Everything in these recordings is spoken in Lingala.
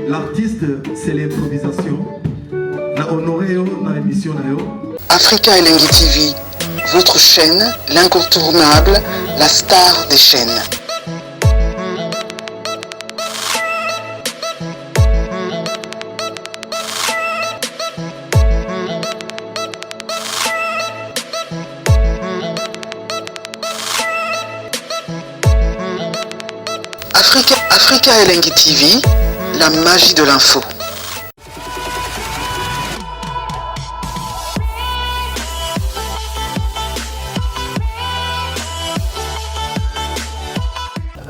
L'artiste, c'est l'improvisation. Na honoré dans l'émission. Africa Elengi TV, votre chaîne, l'incontournable, la star des chaînes. Africa Elengi TV, la magie de l'info.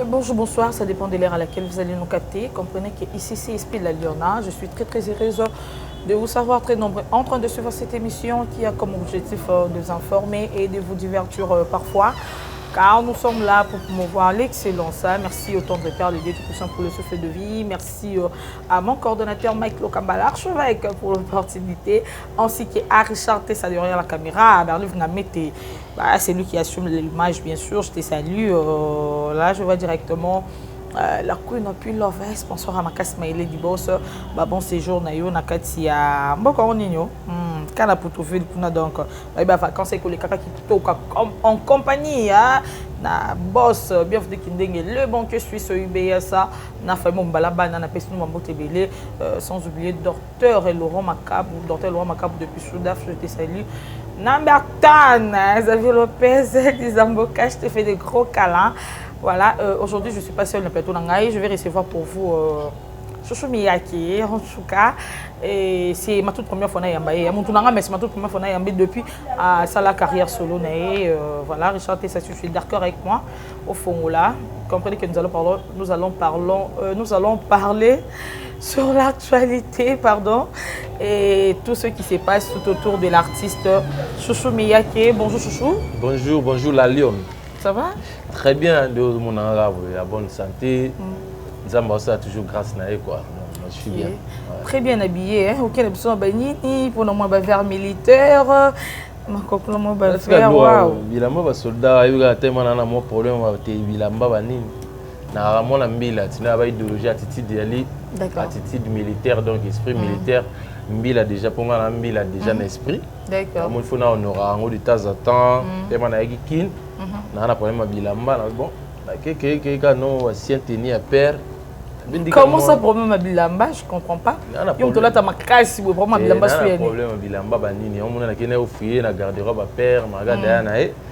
Bonjour, bonsoir, ça dépend de l'heure à laquelle vous allez nous capter. Comprenez qu'ici c'est Esprit de la Liona. Je suis très heureuse de vous savoir très nombreux en train de suivre cette émission qui a comme objectif de vous informer et de vous divertir parfois. Car nous sommes là pour promouvoir l'excellence. Merci au tendre Père de Dieu Tout-Puissant pour le souffle de vie. Merci à mon coordonnateur Mike Lokamba, l'archevêque, pour l'opportunité. Ainsi qu'à Richard Tessa derrière la caméra. À Berlin Vnamete, c'est lui qui assume l'image, bien sûr. Je te salue. Là, je vois directement la Queen of Love, sponsor à Makas Maïle du boss. Bon séjour, Nayo, Nakati à Mbokoronino. Quand la poutre fait donc les vacances et que les caca qui en compagnie na boss bienvenue Kindenge le banquier suisse UBS na fait mon balaba na pesi nous mambote belé sans oublier docteur Laurent Macabre depuis Soudaf. Je te salue Nambertan Xavier Lopez Dizamboka, je te fais des gros câlins. Voilà, aujourd'hui je suis pas seule dans le plateau d'Angaï, je vais recevoir pour vous Chouchou Miyake, en tout cas, c'est ma toute première fois na yambaye. Mais c'est ma toute première fois na yambaye depuis sa carrière solo. Voilà, Richard Tessa, je suis d'accord avec moi au fond là. Comprenez que nous allons parler sur l'actualité, pardon, et tout ce qui se passe tout autour de l'artiste Chouchou Miyake. Bonjour Chouchou. Bonjour la Lyon. Ça va? Très bien, de mon arabe, la bonne santé. Ça toujours grâce à quoi. Je suis bien. Ouais. Très bien habillé, hein. Aucun besoin de pour nous vers militaire. Ma complètement faire. Waouh. Bilamba ba soldat, il y a tellement de problème avec bilamba banini. Na ramon la mbila, tu n'as pas idéologie attitude d'ali. Attitude militaire donc esprit militaire. Mbila déjà pour moi mbila déjà un esprit. D'accord. Il faut na honorer en de temps en temps. Tellement na kin. Na problème avec bilamba bon. Quelqu'un non ancien tenir à père. Comment ça problème à Bilamba? Je comprends pas. Il y a un problème à Bilamba. Problème à Bilamba, on a un fouillé na garde-robe à père, ma garde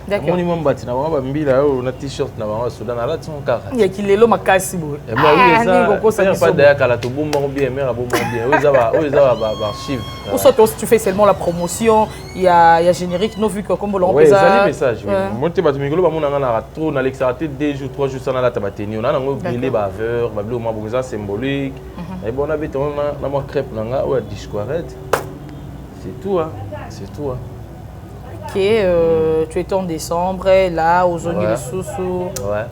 d'accord. On bâti na ba mbila na t-shirt na ba Soudan na la ton car. Il y a qui lelo makasi bo. Et moi oui ça. Pas d'ailleurs kala to bomba bien mais bomba bien. Oui ça va archive. Ou soit tu fais seulement la promotion, il y a générique non vu que comme on oui, ça message. Moi tu vas te micro ba mon na trop na l'exarté 2 jours 3 jours ça na la tabateni. On a ngo grillé baveur, ba bleu ça symbolique. Et bon on avait on a ma crêpe nanga ou discourette. C'est tout hein. C'est tout hein. Ok, tu étais en décembre, là, aux zones de Soussou. Ouais.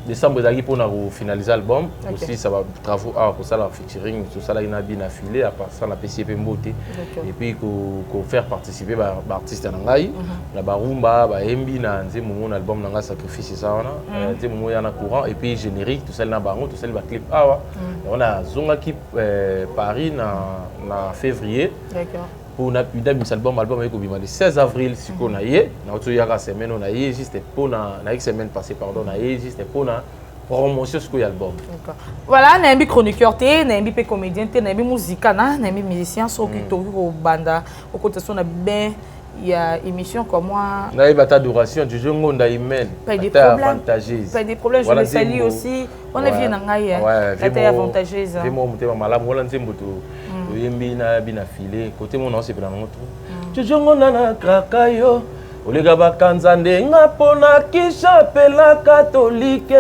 Décembre, pour finaliser l'album. Aussi, ça va travaux pour ça, la featuring, tout ça, là, il a bien affilé, à part ça, la PCP Mboté. Et puis, qu'on faire participer l'artiste Nangaï, la Barumba, Mbi, mon album Nanga Sacrifice, ça, on a courant, et puis générique, tout ça, là, Baron, tout ça, le clip. On a Zonga qui Paris, en février. D'accord. Pour un album avec le 16 avril si on a eu na semaine on a eu juste pour na semaine passée pardon on a eu juste pour na promotion ce album. Voilà, na un chroniqueur té, na un comédien té, na un musicien, na un musicien so qui tourne au banda au côté son a bien il y a émission comme moi. On a ta adoration, du jour on a humaine. Pas des problèmes. Pas des problèmes, je le salue aussi. On a vu dans Gaïa. La taille avantageuse. J'ai mon thème malade, moi l'anti moto. Yembina bina filé, côté mon nom c'est bien notre. Du jour on a krakayo. Olega bakanzande ngapona kisha pela catholique.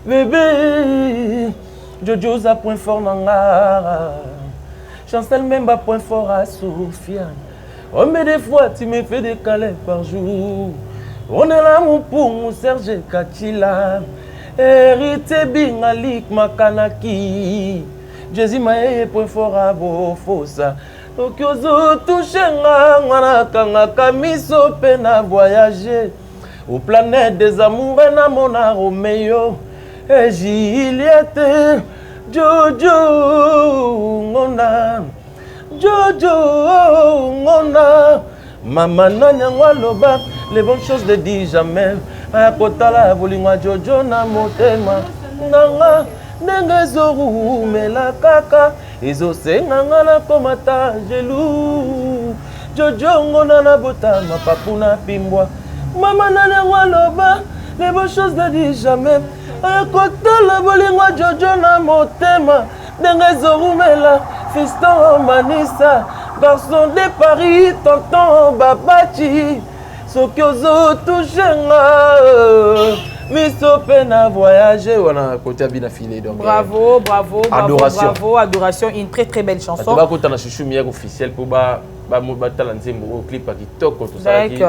Bébé, Jojo a point fort nanga. Chancel même pas point fort à Sofiane. Oh mais des fois tu me fais des câlins par jour. On est là pour mon Serge Kachila. Hérité Bingalik Makanaki. Jésus m'a point fort à beau fossa. Okyozo touchenga ngana kanga kamiso pena voyager. Au planète des amours na mona Roméo. Et Juliette. Jojo ngona. Jojo ngona. Maman nanyangwa loba. Les bonnes choses ne disent jamais. Akotala bolingwa Jojo na motema. Nanga nenge zoru mela kaka. Izo senga ngana komata jelou. Jojo ngona na bota ma papuna pimbwa. Maman nanyangwa loba. Les bonnes choses ne disent jamais. Akotala bolingwa Jojo na motema. Nenge zoru mela. Fiston Manissa. Garçon de Paris, tonton Babachi. Sokyozo touchenga. Miso pena voyager. Voilà, côté bien filé donc. Bravo, bravo, adoration. Bravo, adoration, une très très belle chanson. Tu vas côté na chouchou mière officiel pour ba talenter au clip qui toque tout ça qui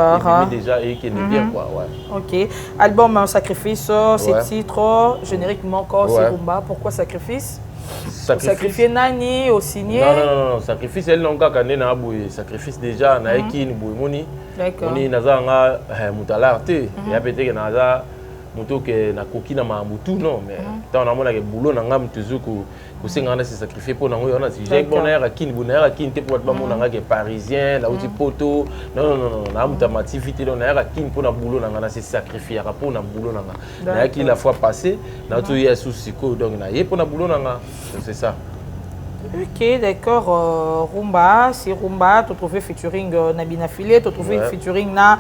déjà et qui est bien quoi, ouais. OK. Album Sacrifice, c'est titre génériquement encore c'est Rumba. Pourquoi Sacrifice? Sacrifier Nani au signé. Non, sacrifice elle non ka na boye sacrifice déjà na ekini boye moni. D'accord. Moni nazanga mutalarte ya peut-être naza moto ke na koki na mamutu non mais tant na mona ke boulot na ngam toujours ko senga na se sacrifier pour na ngo na si j'ai bon na kini bona kini te pour ba mona nga ke parisien la uti poto non na mutamativité na kini pour na boulot na nga se sacrifier pour na boulot na nga na ki la fois passée na to ya souci ko donc na ye pour na boulot na nga c'est ça. Ok, d'accord. Rumba, c'est Rumba. Tu trouves featuring Nabina Filé, tu trouves featuring na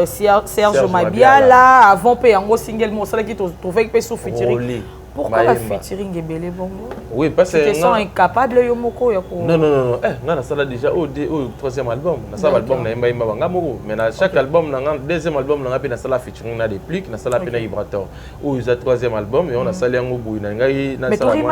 Serge Mabiala. Avant, tu as un single morceau qui tu trouvais que tu featuring. Pourquoi la featuring est belle bongo? Oui, parce que tu sont incapables de moko non. On a ça là déjà au troisième album. Na ça album na imba banga moko. Mais na chaque album na deuxième album na pe na ça la featuring na des pliques, na ça la pe na vibrateur. Ou za troisième album et on a ça les ngo boui na ngai na ça. Mais tu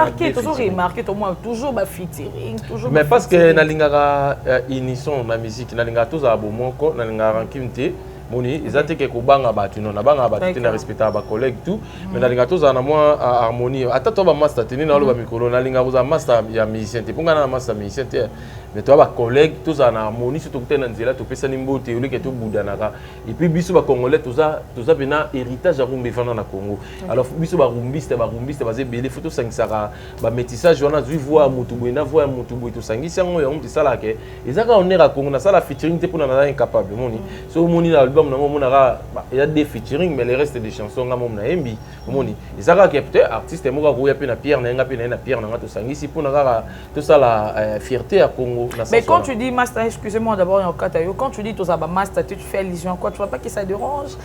remarqué au moins toujours ba featuring, toujours. Mais parce que na lingaka unisson na musique na lingaka tous a bomoko na lingaka rankimte. Moni, ils ont été que kubanga batu non, nabanga batu na respecter ba collègue tout, mais na linga tous na moi harmonie. Ata to ba master teni na lo ba micro na linga uza master ya musicien te. Ponga na master musicien te. Mais toi ba collègue tous na harmonie surtout que na nzela to pesa nimbo te ole ke to budanaka. Et puis biso ba congolais tous ça bena héritage ya rumba fana na Congo. Alors biso ba rumbiste ba zebele photo sangisaka ba métissage wana zui voix mutu boina voix mutu boito sangisi ngo ya umti sala ke. Ezaka onera Congo na sala featuring te pona na incapable moni. So moni na album il y a des featuring mais le reste des chansons nga mom na embi moni ezaka ke peut artiste mo ka roya pe na pierre na pierre na to sangisi pour na tout ça la fierté à Congo. Mais quand tu dis master, excusez-moi d'abord en katayo, quand tu dis tout ça master, tu fais allusion à quoi? Tu vois pas que ça dérange?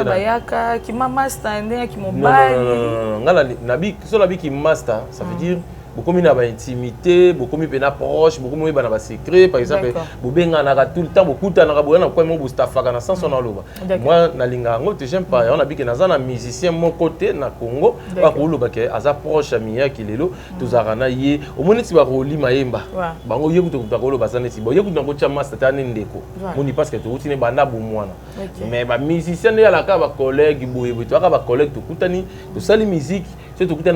Bayaka qui m'a master qui m'ont bail. Non, nabi so nabi qui master, ça veut dire beaucoup de intimité, beaucoup de proche, beaucoup de secret. Par exemple, tout le temps, beaucoup de temps, moi, j'aime pas. On a dit que un musicien mon côté, na Congo, à proche amia qui est là, tous arana yé. Au moins, tu vas rouler maïmba. Bango yé kuto kuto basane si boye kuto kuto master tani ndeko. On y passe que tu routine banda boumwana. Mais ba musicien ya la ka ba collègue boye boye, tu ba collègue tu kutani, tu sali musique. Tu as dit que tu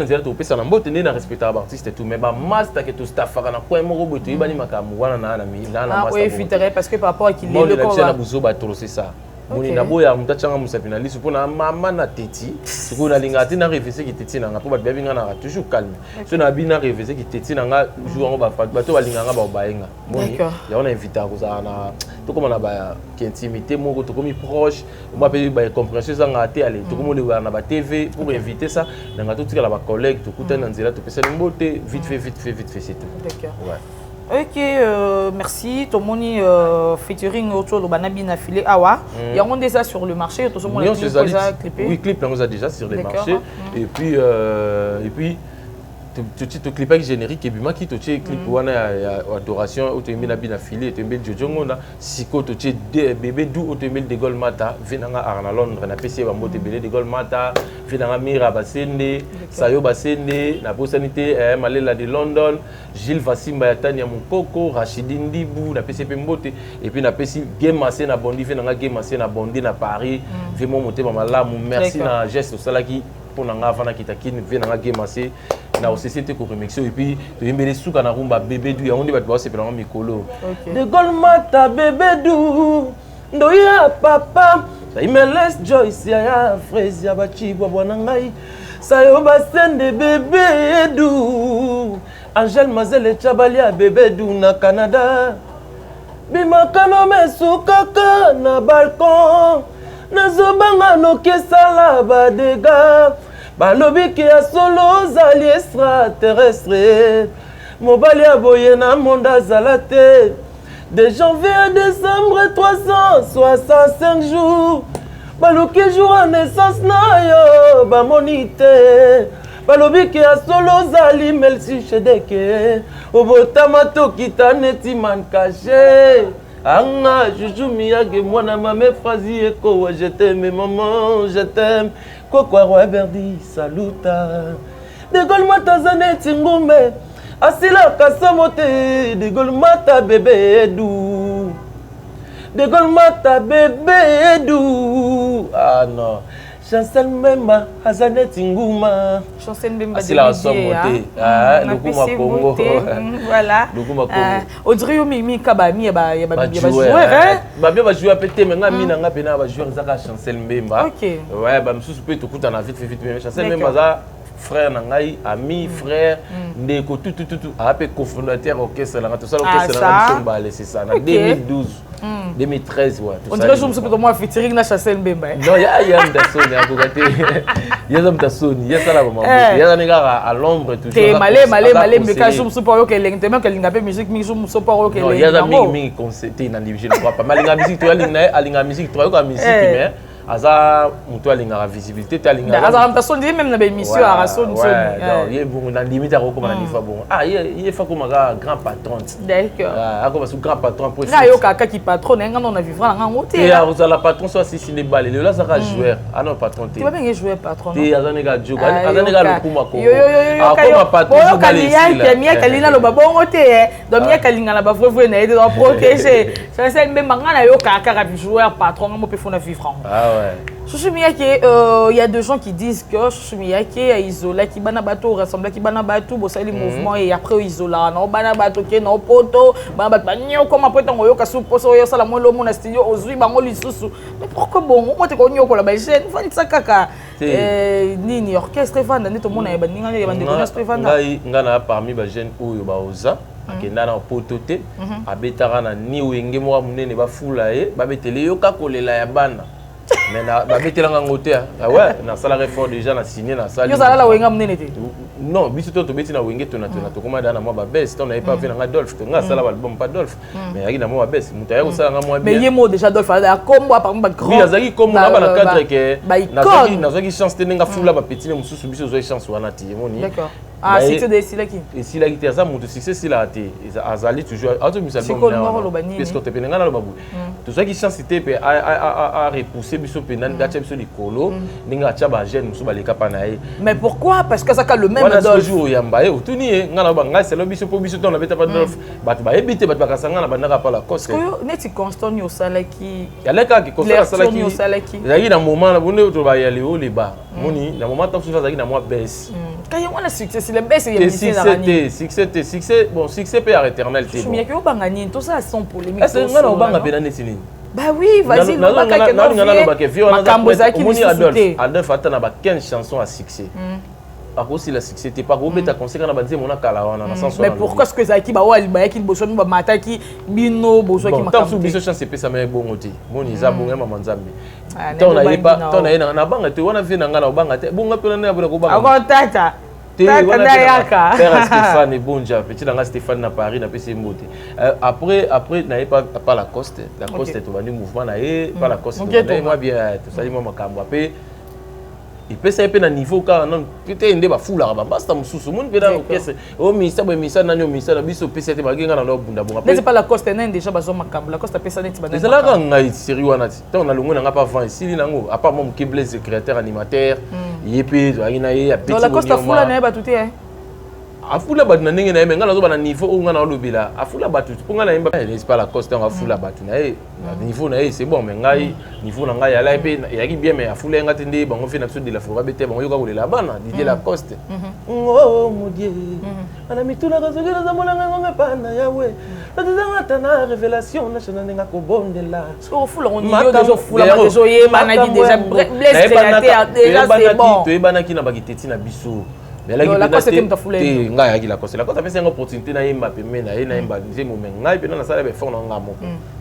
as respecté l'artiste et tout, mais master que tu staff na quoi mo boto ibani makamu wana na master. Oui, filtré parce que par rapport à qui le corps c'est ça. Moni na boya mutachanga musapinalisi pona mama na teti siko na linga tina réviser ki teti na nga po ba binga na toujours calme. So na bina réviser ki teti na nga jour ngo ba bato ba linga nga ba baenga. Moni ya on invite à koza na to comme na ba ki intimité moko to comme proche on ba pe ba compréhension za nga te aller to comme le na ba TV pour inviter ça na nga to tika la ba collègue to kuta na nzela to pesa mbote vite fait c'est tout. D'accord. Ouais. Ok, merci. Tout le monde featuring autour de Banabi affilé Awa. Il y a déjà sur le marché. Tout le monde a clippé. Oui, clip, on a déjà sur le marché. Et puis tu te clip avec générique et puis moi qui te clip ou on a adoration au tembe na bina filé tembe jojo ngona siko to bébé dou au tembe de Gaulle Mata venanga arna Londres na PC ba mbote belé de Gaulle Mata venanga mira basende sayo basende na bosanité malela de London Gilles Vassimba ya Tania Mukoko Rachidi Ndibu na PC mbote et puis na PC game massé na bondi venanga game massé na bondi na Paris vraiment monter malamu merci na geste salaki pour nga vana kitakine venanga game massé na OCCT ko remixé et puis to yembele suka na rumba bébé dou ya onde ba ba sepela mikolo de Gaulle Mata bébé dou ndoya papa sa imeles Joyce ya fraise ya bachibwa bwana ngai sayo basende bébé dou Angel Mazele Chabali ya bébé dou na Canada bimakano mesukaka na balcon nazobanga nokesala badega balobi ki ya solo zali extraterrestre mobali aboye na monde azala te de janvier à décembre 365 jours baluki jour à naissance na yo bamoni te balobi ki ya solo zali Melchizedeke obotama tokita neti man caché anga juju miyage mwana mame frazi eko je t'aime maman je t'aime Quoi roi Berdi saluta de Gaulle Mata zaneti ngumbe asila kasamote de Gaulle Mata bébé dou de Gaulle Mata bébé dou ah non Chancel Mbemba azaneti nguma Chancel Mbemba asila kasamote ah lokuma Congo voilà lokuma Congo on dirait yo mimi kabami ba joueur hein ba bien ba joueur pété mais nga mina nga pena ba joueur zaka Chancel Mbemba OK ouais ba msusu peut to kuta na vite mais Chancel Mbemba za frère nangai ami frère ndeko tout après cofondateur orchestre la tout ça orchestre la Sombalé c'est ça en 2012 2013 ouais on dirait je me suis plutôt moi featuring na Chancel Mbemba non ya Mtasoni ya kokate ya Mtasoni ya sala maman ya nega à l'ombre toujours te malé mais quand je me suis pas yo keleng te même que linga pe musique mi je me suis pas yo keleng non ya mingi concerté na je ne crois pas malinga musique to alinga musique to yo musique mais aza muto alinga visibilité te alinga aza Mtasoni même na émission à rason non il bon na limite à comme na nifa bon il faut comme grand patron d'accord comme sous grand patron pour na yo kaka qui patron nga on a vivre nga ngote et aza la patron soit si les balles le là ça joueur ah non patron te tu vas bien jouer patron te aza nega joke aza nega lokuma ko yo comme patron yo kalina kalina lo babongo te donc mia kalinga na ba vrai na aider à protéger ça c'est même nga na yo kaka joueur patron nga mo pe fona vivre Chouchou Miyake, il y a des gens qui disent que Chouchou Miyake a isolé qui bana bateau ressemble qui bana bateau bon ça les mouvements et après isola non bana bateau qui non poto bana bateau nyo comme après ton yo ka suposo yo sala mo lo mon studio ozui bango lisusu mais pourquoi bon moi te ko nyoko la ba jeune fani sakaka nini orchestre vanda nito mona ya baninga ya bande orchestre vanda ngana parmi ba jeune oyo ba oza akenda na poto te abetaka na ni wenge mo munene ba fula ye ba betele yo ka kolela ya bana mais na betelanga ngote ouais na sala effort déjà na signé na salle yo sala la wenga mnene te non biso to beti na wenge to na to koma dana mo ba best on n'avait pas vu na Dolph to nga sala album pas Dolph mais yaki na mo ba best muta yako sala nga mo bien mais yemo déjà Dolph a combo par exemple grand oui azaki comme na ba na cadre que na zaki chance te nga fula ba petit ne mususu biso zo chance wana ti moni d'accord ah c'est de silaki et silaki te za mutu succès sila te azali toujours auto musical parce que te penanga na lo babu to zaki chance te pe a repousser biso penana dacha biso likolo ninga acha ba jeune musu ba lekapa na ye mais pourquoi parce que ça ka le même Dolph jour yamba e otuni ngana ba ngai selo biso po biso to na beta pa Dolph bat ba ebite bat ba kasanga na bandaka pa la coste ko neti constant yo salaki yaleka ki constant salaki zaki na moment na bonne to ba yali o le ba moni na moment tant que zaki na moi baisse quand y a un succès c'est le baisse il y a succès bon succès peut arrêter éternel te bon mais ko bangani tout ça sans polémique est-ce que ngana obanga pena netini bah oui vas-y non Adolphe attend na ba 15 chansons à succès aussi la succès t'es pas robé ta conseil na banze mona kala wana na sens mais pourquoi est-ce que Zaki ba wa ba ki boso ba mataki bino boso ki makam tant biso chance pe ça mais bon oti moni za bon mama nzambe ton na yeba ton na banga te wana vi na ngana obanga te bonga pe na na ko banga ako tata Père Stéphane et Bonja, petit dans Stéphane na Paris, na PC Mbote. Après n'avait pas Lacoste. Lacoste est au mouvement, pas Lacoste. Moi bien, tout ça, moi makambo après. Il peut s'appeler à niveau car non peut-être une débat fou là basta mususu monde peut dans orchestre oh misa nanyo misa na biso pc te bagenga na lo bunda bonga mais c'est pas la coste nan déjà bazo makambo la coste pesa net banana c'est là ngai série wana ti on a longo na pas vent ici nango à part mon qui Blaise créateur animateur yepe ayina ye a petit la coste fou là na ba tout est afula batu na ndenge na yembe ngana zo bana niveau o ngana olobela afula batu ponga na yemba c'est pas la coste on afula batu na ye niveau na ye c'est bon mais ngai niveau na ngai ala pe yaki bien mais afula ngati nde bango fait na biso de la forêt bete bango yoka kolela bana Didier la coste oh mon dieu ana mitula ka zogela za molanga ngonga pana yawe bazanga tana révélation nationale nga ko bondela so fula on yo déjà fula ba déjà yeba na ki déjà Blaise créateur déjà c'est bon to yeba na ki na bakiteti na biso mais là la coste était mtafula te nga yaki la coste a fait une opportunité na yemba pembe na ye na yemba nzemo mais ngai pe na sala be fort na ngamo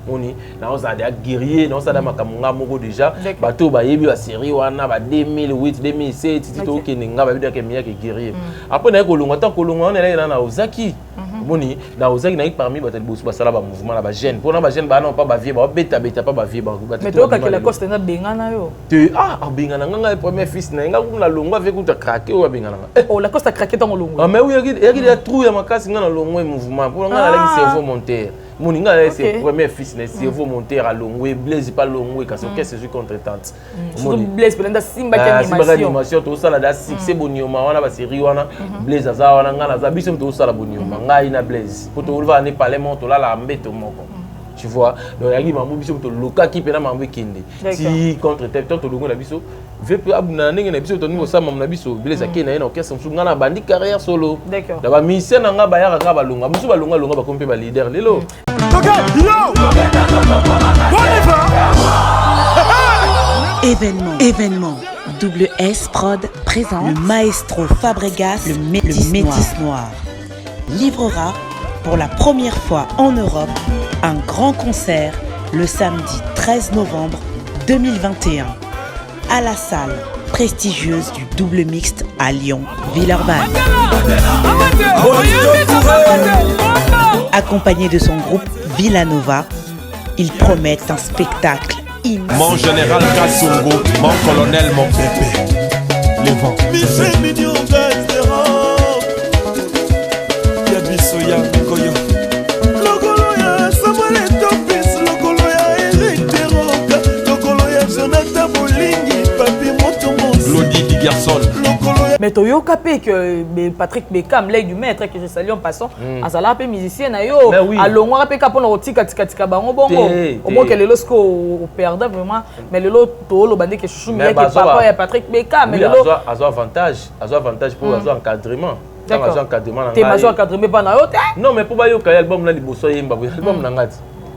moni na oza de guerrier na oza da makamunga moko déjà bato ba yebi ba série wana ba 2008 2007 tito okende nga ba bida ke miya ke guerrier après na kolonga tant kolonga on est là na Ozaki moni na Ozaki na parmi bato bosu ba sala ba mouvement la ba jeune pour na ba jeune ba non pas ba vie ba beta pas ba vie ba mais to ka la coste na bengana yo te bengana nga premier fils na nga kuna longo avec uta craquer o bengana oh la coste a craqué dans longo ah mais oui il y a trou ya makasi nga na longo mouvement pour nga la cerveau monter mon inga c'est premier fils na cerveau monter à longo Blaise pas longo parce que c'est contre-tente Blaise pelanda simba ki animation to sala da succès bonioma wana ba série wana Blaise aza wana nga na za biso to sala bonioma ngai na Blaise pour to va ne parler monto là la mbeto moko tu vois donc yaki mambo biso to loka ki pena mambo kende si contre-tête to longo na biso veut abuna ndenge na biso to niveau sama na biso Blaise akena na orchestre nga na bandi carrière solo d'accord da ba mission nga ba yaka ka balonga biso balonga ba kompe ba leader lelo Événement. Double S Prod présente le maestro Fabregas, le Métis Noir. Livrera pour la première fois en Europe un grand concert le samedi 13 novembre 2021 à la salle prestigieuse du Double Mixte à Lyon, Villeurbanne. Accompagné de son groupe Villanova, ils promettent un spectacle immense. Mon général Kassongo, mon colonel, mon bébé. Les vents. Mais tu as capé que Patrick Beckham, l'œil du maître que je salue en passant, azala pe musicien na yo, alongo pe kapona otika tika bango bongo. Au moins que le lorsqu'au perdant vraiment, mais le lot to lo bande que chouchou mais que papa et Patrick Beckham, mais le lot azo avantage pour azo encadrement. Azo encadrement na. T'es mazo encadrement pas na yo te? Non mais pour ba yo ka album na liboso yemba, album na ngati.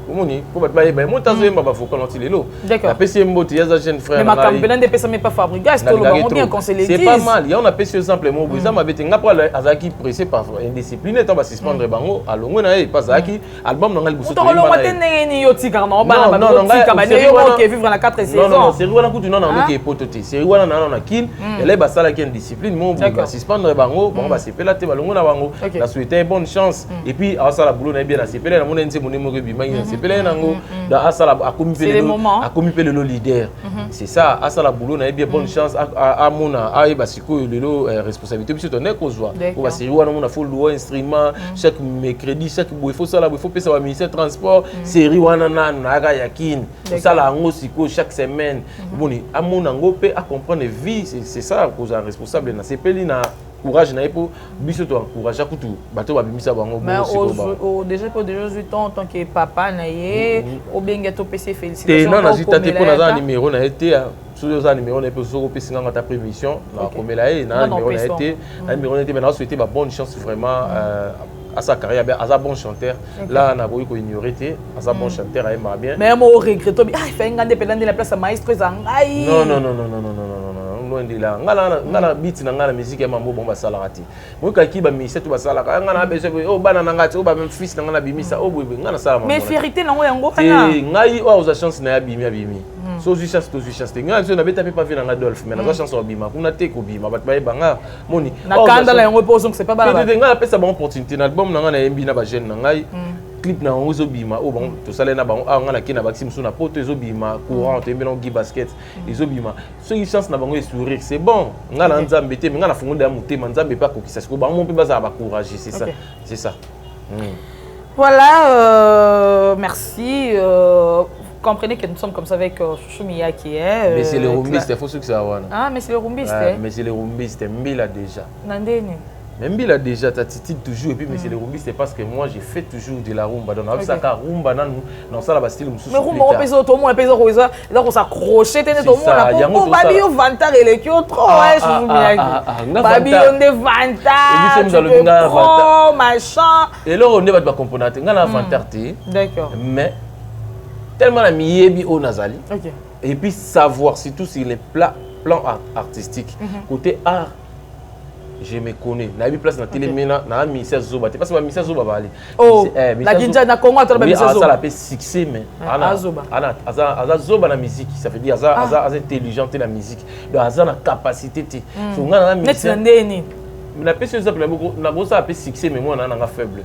Omoni pour ba ba mo tazo yemba ba vocal anti lelo. D'accord. La PC Mbote yaza jeune frère. Mais ma campagne de pesa mais pas Fabregas, to lo bango bien qu'on se le dise. C'est pas mal, il y a on a PC simplement ça m'a bête nga pour azaki pressé par indiscipline tant ba suspendre bango alongo na e pas azaki album na liboso. To lo matene ni yo tika na ba na ba tika ba yo ko vivre na 4 saisons. Non, c'est wana kutu non na ke pototé. C'est wana na kin, elle est ba sala ki indiscipline mo ba suspendre bango, bango ba sepela te balongo na bango. La souhaiter bonne chance et puis à ça la boulot na bien la sepela na mona nse monemo ke bima sepela nango. Da asala akomi pe le leader. C'est ça, asala boulot na bien bonne chance à mona a basiko le responsabilité puisque ton est kozwa. On va série wana mona faut louer instrument chaque mercredi, chaque il faut ça là, il faut payer ça ministère transport, série wana na ga yakin. Ça là ngo siko chaque semaine. Boni a mona ngo pe à comprendre vie, c'est ça cause responsable na sepeli na courage na pour biso to encourage kutu bato ba bimisa bango bon siko déjà pour déjà 8 ans en tant que papa na ye au benga to PC félicitations non na jita te pour na numéro na été sur za numéro na pe so PC nga ta prévision na komela e na numéro na été na numéro na été maintenant souhaiter ba bonne chance vraiment à sa carrière à sa bon chanteur là na boyi ko ignorer te à sa bon chanteur aima bien mais moi regretto il fait ngande pelande la place à maestro zangai non loin de là ngala beat na ngala musique ya mambo bomba salarati moi kaki ba ministère to ba salaka ngana besoin o bana na ngati o ba même fils na ngana bimisa o boye ngana sala mambo mais fierté nango yango kana ngai o za chance na ya bimi so chance to chance te nga so na beta pas vu na Adolphe mais na chance obima kuna te ko bima bat ba banga moni na kanda la yango poso c'est pas bala te nga pesa ba opportunité na album na nga na yembi na ba jeune na ngai clip na ngo zo bima o bon to sala na ba nga na kina baxim so na poto zo bima courant te mbelo gi basket zo bima so chance na bango sourire c'est bon nga na nzambe te nga na fungo da mutema nzambe pas ko kisa ko ba mo pe baza ba courage c'est ça Voilà, merci. Comprenez que nous sommes comme ça avec Chouchou Miyaki. Mais c'est le rumbiste, il faut que ça va. Ah, mais c'est le rumbiste. Mais c'est le rumbiste, Mbila déjà. Nandeni. Mais Mbila déjà, tu attitude toujours. Et puis, mais c'est le rumbiste parce que moi, j'ai fait toujours de la rumba. Donc, on a ça, rumba, dans ça, là, style, mais rumba, on peut tout le monde, on peut on s'accrocher, tout le monde. On babi au vantar et les kio trop, ouais, Chouchou Miyaki. Babi on des vantar, trop, machin. Et là, on est pas component. On a un vantar, d'accord. Mais tellement la miebi au Nazali. Et puis savoir surtout sur les plans artistiques. Côté art, je me connais. Na bi place na télé mena na ministère Zoba. Parce que la ministère Zoba va aller. Oh, la Ginja na Congo tu la ministère Zoba. Ça la fait succès mais ana Zoba na musique, ça veut dire aza intelligent la musique. Donc aza na capacité ti. So nga na ministère. Na pe sur exemple na go ça a fait succès mais moi na nga faible.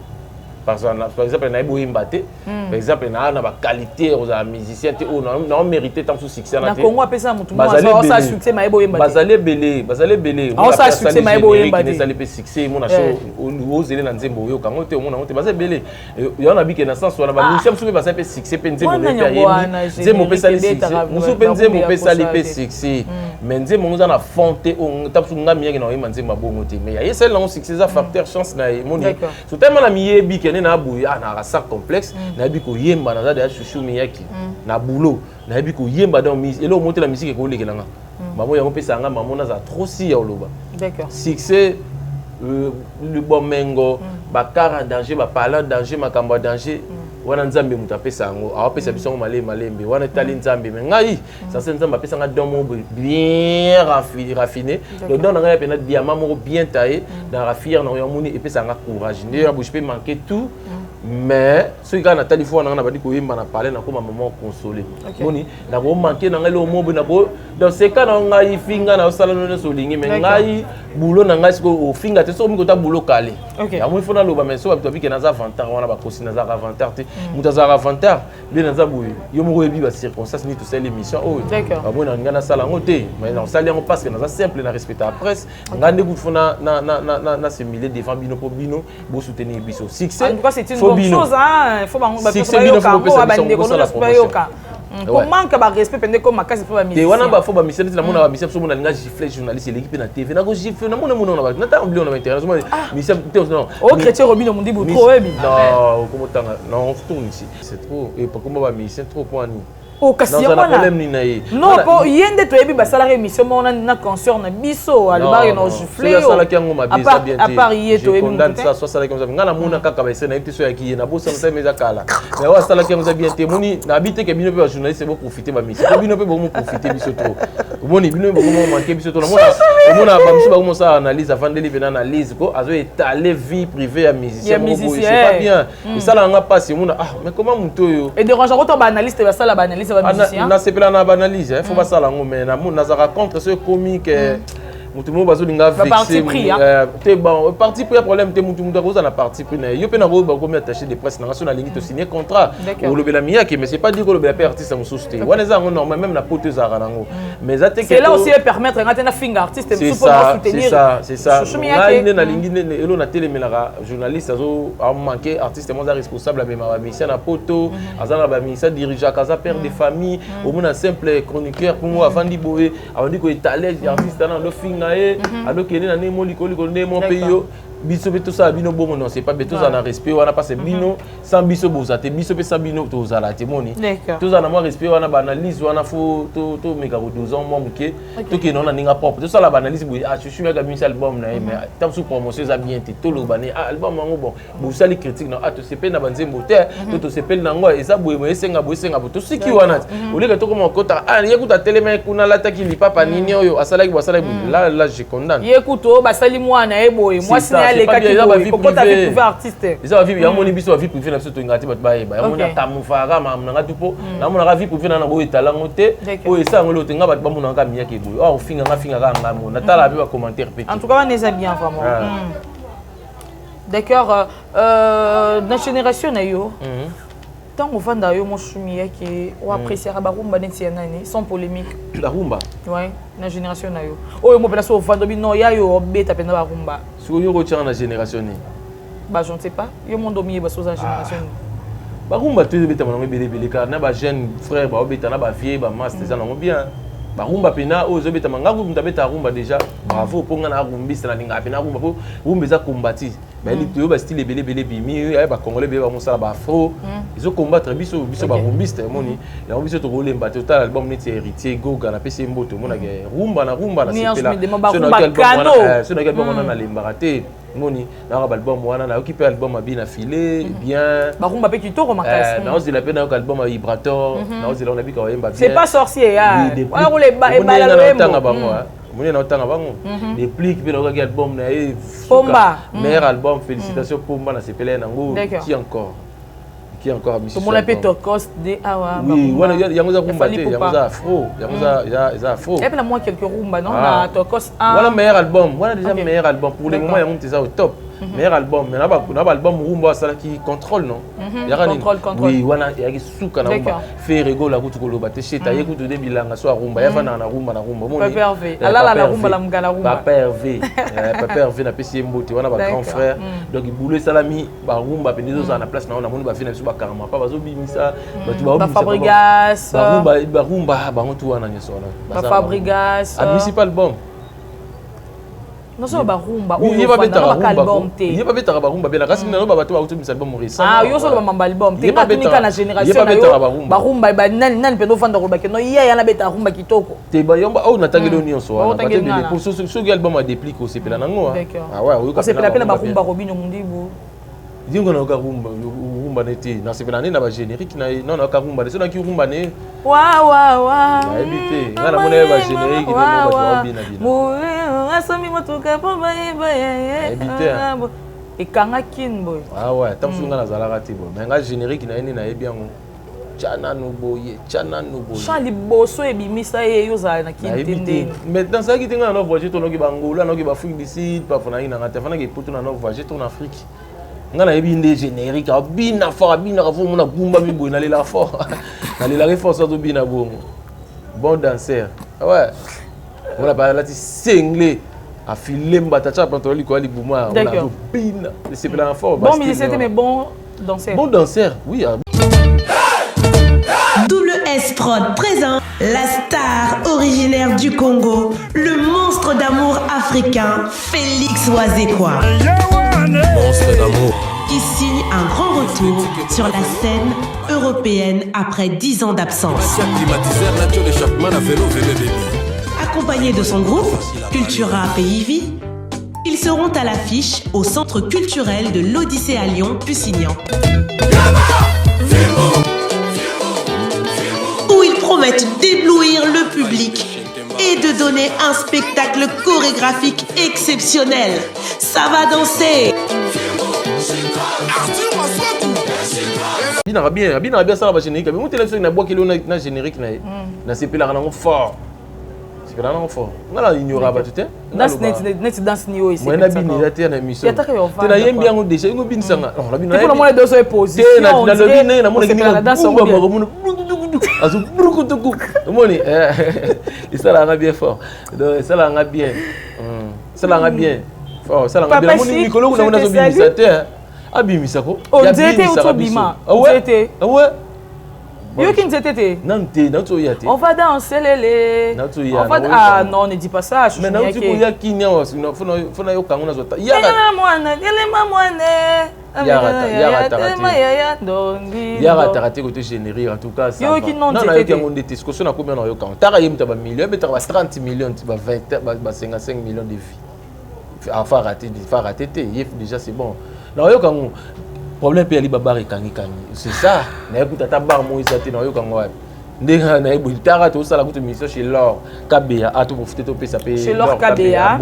Par exemple, na ebo imbaté. Par exemple, na ba qualité aux musiciens ti on mérité tant sous succès na. Na Congo apesa mutu moi ça succès ma ebo imbaté. Bazale belé. On ça succès ma ebo imbaté. Ça le succès mon acho ozele na nzembo yo kango te mona te bazale belé. Yo na bike na sens wala ba musicien musu pe bazale succès pe nzembo le période. Nzembo pe sali succès. Musu pe nzembo pe sali pe succès. Mais nzembo nous na fonte on tape sur nga miye na oyima nzembo bongo te. Mais ya celle là on succès ça facteur chance na moni. So tellement na miye bi na bouya na ça complexe na bi ko yemba na za Chouchou Miyaki na boulot na bi ko yemba dans musique et là monter la musique ko lekelanga maman ya pesa nga maman na za trop si ya oloba d'accord succès le bomengo ba kara danger ba parler danger makamba danger wana nzambe muta pesa ngo a pesa biso malembe wana tali nzambe mais ngai ça c'est nzambe pesa nga domo bien raffiné donc dans nga pena diamant moko bien taillé dans raffier na yomoni et pesa nga courage ne ya bouche peut manquer tout mais ce gars na tali fois na ba di ko yemba na parler na ko maman consoler moni na ko manquer na ngelo mobo na ko dans ce cas na ngai finga na sala no so lingi mais ngai boulot na ngai ko finga te so mi ko ta boulot calé ya mo fona lo ba mais so ba to bi ke na za avantage wana ba kosi na za avantage mutazara avantage bien na za boui yo mo ko yebi ba circonstance ni tout ça l'émission oh ba na ngana sala ngote mais na sala ngo parce que na za simple na respecter la presse ngande ku fona na se milier devant bino po bino bo soutenir biso succès en tout cas c'est une bonne chose hein il faut ba comment que ba respect pende comme makasi faut ba mission wana ba faut ba mission na mona ba mission so mona linga gifler journaliste l'équipe na TV na ko gifler na mona na na ta oublier na internet mission non oh chrétien Robino mundi bu trop ebi non comment tanga non on tourne ici c'est trop et pour comment ba mission trop point ni oh kasi non po yende to ebi ba salarié mission mona na concert na biso alibari na gifler à part yé to ebi ça soit ça comme ça ngana mona kaka ba na ebi so ya ki na bosa na meza kala mais wa sala ki bien témoni na habité que bino pe journaliste bo profiter ba mission bino pe bo mo profiter biso trop moni bino bo mo manquer biso trop mona ba biso ba mo ça analyse avant de livrer analyse ko azo étaler vie privée à musicien c'est pas bien et ça là nga passe mona mais comment muto yo et dérangeant quand ba analyste ba sala ba analyse na sepela na banalise faut pas ça là mais na za raconte ce comique mutu mo bazo linga vexé te bon parti pris problème te mutu ko za na parti pris na yo pe na ko ba ko mi attaché de presse national lingi to signer contrat au lobela Miyaki mais c'est pas dire que le bela artiste mo souste wana za normal même na pote za rango mais ça c'est là aussi permettre ngata na finger artiste c'est ça na na lingi elo na télé melara journaliste azo a manqué artiste mo za responsable ba ma mission na poto azana ba mission dirigeant kaza père de famille au moins simple chroniqueur pour moi avant di boé avant di ko étaler artiste na le finger alors que na nemo likolo ne mon pays yo biso tout ça bino bon non c'est pas beto ça na respect wana parce bino sans biso bozate biso pe sans bino to zala te moni tout ça na moi respect wana ba analyse wana faut to meka ko 12 ans mon ke to ke non na ninga propre tout ça la analyse boy ah je suis avec un album na mais tant sous promotion ça bien te to lo bani album ngo bon bo sali critique na to se pe na banzembo te to se pe na ngo et ça boy mo senga to siki wana au lieu que to comme kota yekuta telema kuna lata ki li papa nini oyo asala ki basala là je condamne yekuto basali mwana eboy moi les cas qui pourquoi ta vie privée artiste ça va vivre il y a mon biso vie privée na biso to ngati bat baye ba mon kamufara mamnanga tupo na mon vie privée na ngo etalango te o esa ngolo te ngaba ba mon nga miya ke boy o finga nga mo na tala ba commentaire petit en tout cas on est bien vraiment d'accord na génération na yo tant on va d'ailleurs mon chumia qui on appréciera ba rumba neti nani sans polémique la rumba ouais na génération na yo oh mo pela so vando bi no ya yo beta pena ba rumba so yo ko tchana génération ni bah je ne sais pas yo mon domier ba so za génération ba rumba tu beta mon belé car na ba jeune frère ba beta na ba vieux ba master ça non bien ba rumba pena o zo beta manga ko beta rumba déjà bravo pour ngana rumbisa na linga pena rumba po rumba za kombati ba li to ba style belé bimi ba congolais ba mosala ba afro ils ont combattre biso ba rumbiste moni la biso to roler ba total album neti héritier goga na pc mboto mona ke rumba na c'est là ce na album on a limbarate moni na album wana na occupé album abina filé bien ba rumba pe kitoko makasi na ozi la pena album vibrator na ozi la on a bi ka yemba bien c'est pas sorcier ya wala ko le ba Moni na otanga bango des plis qui peut album na Pomba meilleur album félicitations Pomba na sepelé nango qui encore monsieur tout le monde peut tokos de awa oui wana yango za rumba te yango za afro yango za afro et puis là moi quelques rumba non na tokos voilà meilleur album voilà déjà meilleur album pour le moment yango c'est ça au top meilleur album mais na ba album rumba ça qui contrôle non contrôle oui wana yaki suka na rumba fait rigolo kutu koloba te cheta ye kutu de bilanga so rumba ya fana na rumba moni papa hervé ala la rumba la mgala rumba papa hervé na pc mbote wana ba grand frère donc boulot salami ba rumba penizo za na place na moni ba fina biso ba karama pa bazo bimisa ba Fabrigas ba rumba ba ngotu wana nyeso wana ba Fabrigas municipal album non so ba rumba o yo ba album te yo ba beta ba rumba bela kasi na ba bato ba utumisa album récent yo so ba mamba album te ba tunika na génération na yo ba rumba ba nani pendo fanda ko ba ke no ya na beta rumba kitoko te ba yomba o na tangelo ni onso wana ba te pour ce album a déplique au sepela nango ah ouais o ko sepela pena ba rumba robinyo mundibu dingo na ka rumba neti na sepela ni na ba générique na non na ka rumba so na ki rumba ne wa habité ngana mona ba générique ni mo ba bina bina asami motuka po ba et kanga kin boy ah ouais tant que ngana zala rati bo mais nga générique na ni na e bien chana no boye chali boso e bimisa e yo za na kin tende maintenant ça qui tinga na voyage to no ki bangola no ki ba Afrique du Sud pa fona ina ngata fana ki putu na no voyage to en Afrique ngana ebi ndé générique abina fort abina rafo mona bumba mi boy na lela fort na lela fort ça to bina bongo bon danseur ouais on a parlé là cinglé a filé mbata cha pantalon li ko ali buma on a bina c'est plein fort bon musicien mais bon danseur oui Double S Prod présente la star originaire du Congo, le monstre d'amour africain, Félix Wazekwa. Monstre d'amour. Qui signe un grand retour sur la scène européenne après 10 ans d'absence. Accompagné de son groupe, Cultura Pays Vie, ils seront à l'affiche au Centre culturel de l'Odyssée à Lyon, Pusignan. Où ils promettent d'éblouir le public et de donner un spectacle chorégraphique exceptionnel. Ça va danser. Bien ça la générique mais monter là na bois qui na générique na c'est pela na fort c'est pela na fort ngala ignora ba tout net dance ni ici moi na bini la terre na mission te na yembi yango déjà ngo bin sanga non la bini pour moi deux oppositions na le bini na mona ki na danse on va mona azu bruku tuku moni ça la bien fort donc ça la bien ça la bien fort ça la bien moni mikolo na mona zo binisa terre abimisa ko nzete utobima nzete ouais yo ki nzete te nante nato yate on va danser lele nato ya ah non ne dis pas ça mais nato ko ya kinya fona yo kango na zota yara mwana yara tarate ko te générer en tout cas ça yo ki non nzete te non ndete ce que so na combien na yo kango tara yemta ba millions mais tara 30 millions ba 20 ba 55 millions de vies enfin raté déjà c'est bon na yo kango problème pe ali baba kangi c'est ça na écoute ta bar mo isate na yo kango Ndenga na ebo tara to sala kutu mission chez Laure KBA a to profiter to pesa pe chez Laure KBA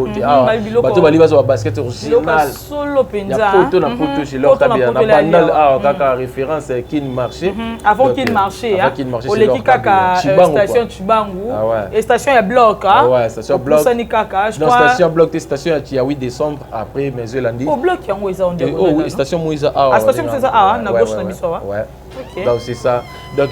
bato bali bazo basket original solo penza ya poto na poto chez Laure KBA na bandal kaka référence Kin Marché avant Kin Marché oleki kaka station Chibangu et station ya bloc ouais station bloc sani kaka je crois station bloc station ya 8 décembre après mes Landi au bloc yango eza on dit oui station Moïsa station Moïsa na gauche na biso ouais. Donc c'est ça. Donc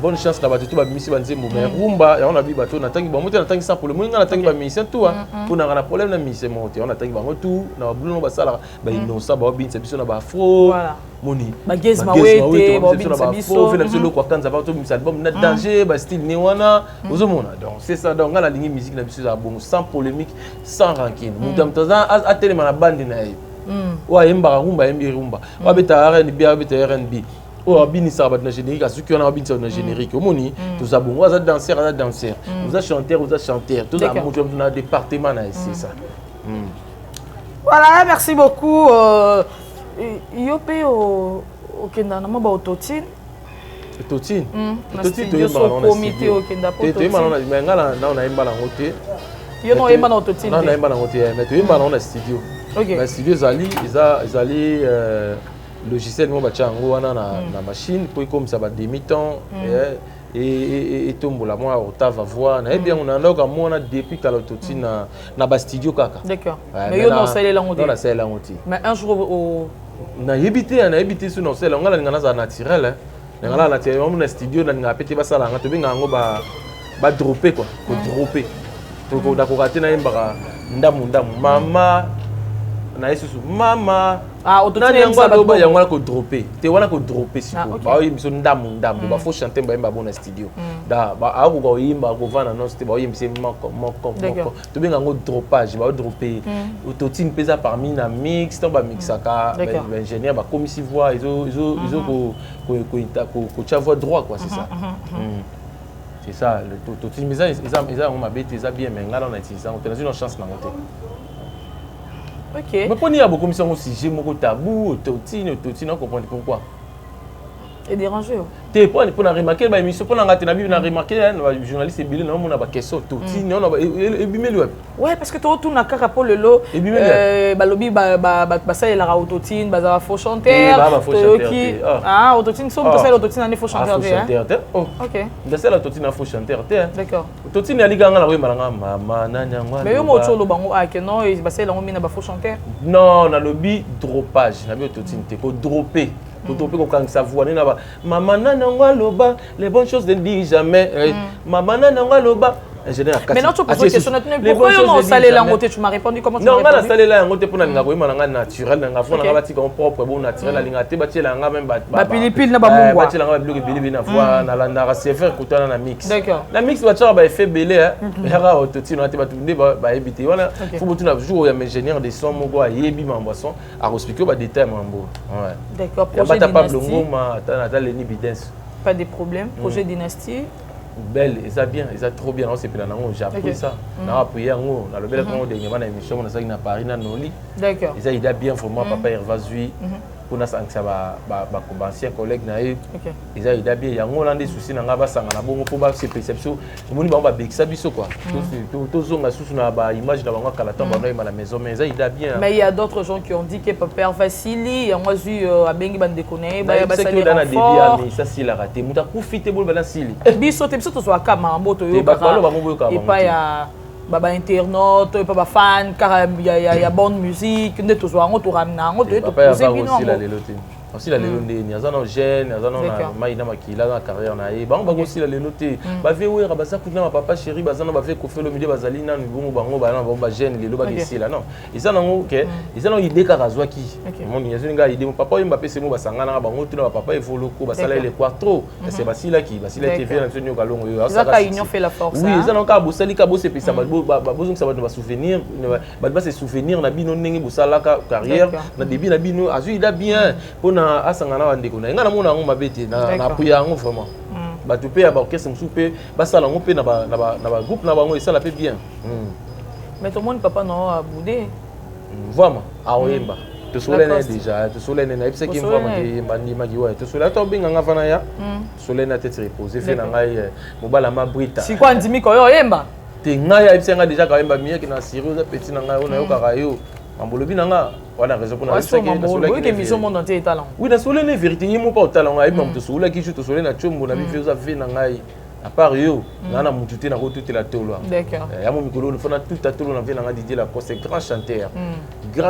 bonne chance là-bas tout ba misi ba nzembo mais rumba on a vu bateau na tangi ba moto na tangi ça pour le monde na tangi ba mission tout pour na problème na mission monter on a tangi ba tout na bluno ba sala ba innocent ba binsa biso na ba fro moni ba gez ma wete ba binsa biso fait le quoi quand ça va tout misa album na danger ba style ni wana ozomona donc c'est ça donc on a ligne musique na biso za bon sans polémique sans rancune mutam tozan a tellement na bande na wa yemba rumba yembi rumba wa beta R&B wa beta R&B oh abini ça va dans générique à ceux qui ont abini ça dans générique au moni tous ça bon vous êtes danseur vous êtes chanteur tous ça monte dans le département là c'est ça voilà merci beaucoup yope au kenda na ba autotine autotine to so comité au kenda pour autotine mais ngala na imba na hote yo no imba na autotine na imba na hote mais to imba na studio mais studio zali logiciel mo bacha ngo wana na machine pour comme ça va demi-temps et tombola moi octave voix na bien on a donc moi depuis que l'autotune na ba studio kaka d'accord mais yo non sala lango non sala lango mais un jour au na yebité sur non sala ngala ngana za naturel ngala naturel on na studio na ngapete ba sala ngato binga ngo ba dropper quoi ko dropper to ko da ko rater na yembaka ndamu mama na isusu mama autotune yango yango ko dropper te wana ko dropper siko ba yimbiso ndamu ba faut chanter ba yimba bon studio da ba ako ko yimba ko vana non c'était ba yimbise moko to benga ngo dropage ba dropper autotune pesa parmi na mix to ba mixaka ba ingénieur ba commissi voix izo ko cha voix droit quoi c'est ça c'est ça le autotune mais ça on m'a bête ça bien mais ngala on utilise ça on a une chance na monter. Ok. Mais pour nous, il y a beaucoup de sujets, beaucoup de tabous, autotune, on comprend pourquoi. Et dérangé. Tu pour remarquer, bah émission pour remarquer, les journalistes et billes, on a des questions autotune, on a et bimeli web. Ouais, parce que tu retournes à Carapo le lot. Balobi ça il a autotune, ça faut chanter. Ah, autotune, ça on peut autotune, il faut chanter. Oh. Ok. Dans celle autotune, il faut chanter. D'accord. Autotune, il y a la mama nanya. Mais yo mo cholo bango ah que non, il ça il a mis na faut chanter. Non, na lobby dropage, na bi autotune te ko dropper. Quand ça voit maman n'a loba les bonnes choses ne disent jamais maman n'a loba mais non tu poses une question pourquoi on salé la montée tu m'as répondu comment tu m'as répondu non on salé la montée pour nga ko imana naturel nga fona nga bati ko propre bon naturel la linga te bati la nga même ba pilipili na ba mungwa bati la nga bloqué bilibili na voix na la na serveur kutana na mix d'accord la mix va tshaba effet belé era autotune na te ba tunde ba ebité wana faut botu na jour ya ingénieur de son moko ayebi mamboisson a expliquer ba détail mambo ouais d'accord projet dynastie pas de problème projet dynastie belle et ça bien et ça trop bien on s'est plan j'ai appris ça na appuyé ngo na le bel quand dernièrement na émission on a ça na Paris na Noli d'accord et ça il a bien vraiment papa Hervé Zui pour na ça ba ancien collègue na et ça il a bien yango là des soucis na nga ba sanga na bongo pour ba se perception moni ba bekisa biso quoi to zonga susu na ba image na bango kala temps ba na la maison mais ça il a bien mais il y a d'autres gens qui ont dit que papa Vassili yango Zui a bengi bande déconner ba sali na début mais ça s'il a raté muta profiter bol ba sili biso to so akama mboto yo et pas ya baba internaute pas fan car il y a bonne musique nde to so ngo to ramna ngo to poser bino aussi la lelo ndeni azana jeune azana na maina makila na carrière na ye bango aussi la lelo te ba vewe rabasa kuna ma papa chéri bazana ba ve ko felo milieu bazali na nibungu bango ba na ba jeune lelo ba gesila non izana ngo ke izana idée ka razwa ki mon yazo nga idée mon papa yimba pese mo basangana na bango tuna ba papa evoloko basala les quattro c'est basila ki basila TV na tsonyo kalongo yo ça union fait la force oui izana ka bosali ka bose pesa ba bozong ça ba souvenir ba se souvenir na bino ndenge bosala ka carrière na début na bino azu ida bien pona asangana bandeko na ngana mona ngo mabete na puya ngo vraiment ba tu pe ba orchestre msupe ba sala ngo pe na ba groupe na bango ça la fait bien mais tout le monde papa non a boudé vraiment a oyemba to solene déjà to solene na ipse ki mwa maki bandi maki ouais to solene to binga nga fana ya solene tête reposer fait na ngai mobala ma brita si kwa ndimi ko yo yemba te ngai ipse nga déjà ka yemba mieux ki na sérieux petit na ngai ona yo ka yo mambolobi na nga wana raison pour na ipse ki na solene ki mission monde entier talent oui na solene vérité yimo pas talent ngai mam to solene ki to solene na chombo na bi fait za fait na ngai à part yo nana mututé na route la tolo d'accord ya mo mikolo no fona tout à tolo na vena nga Didier Lacoste grand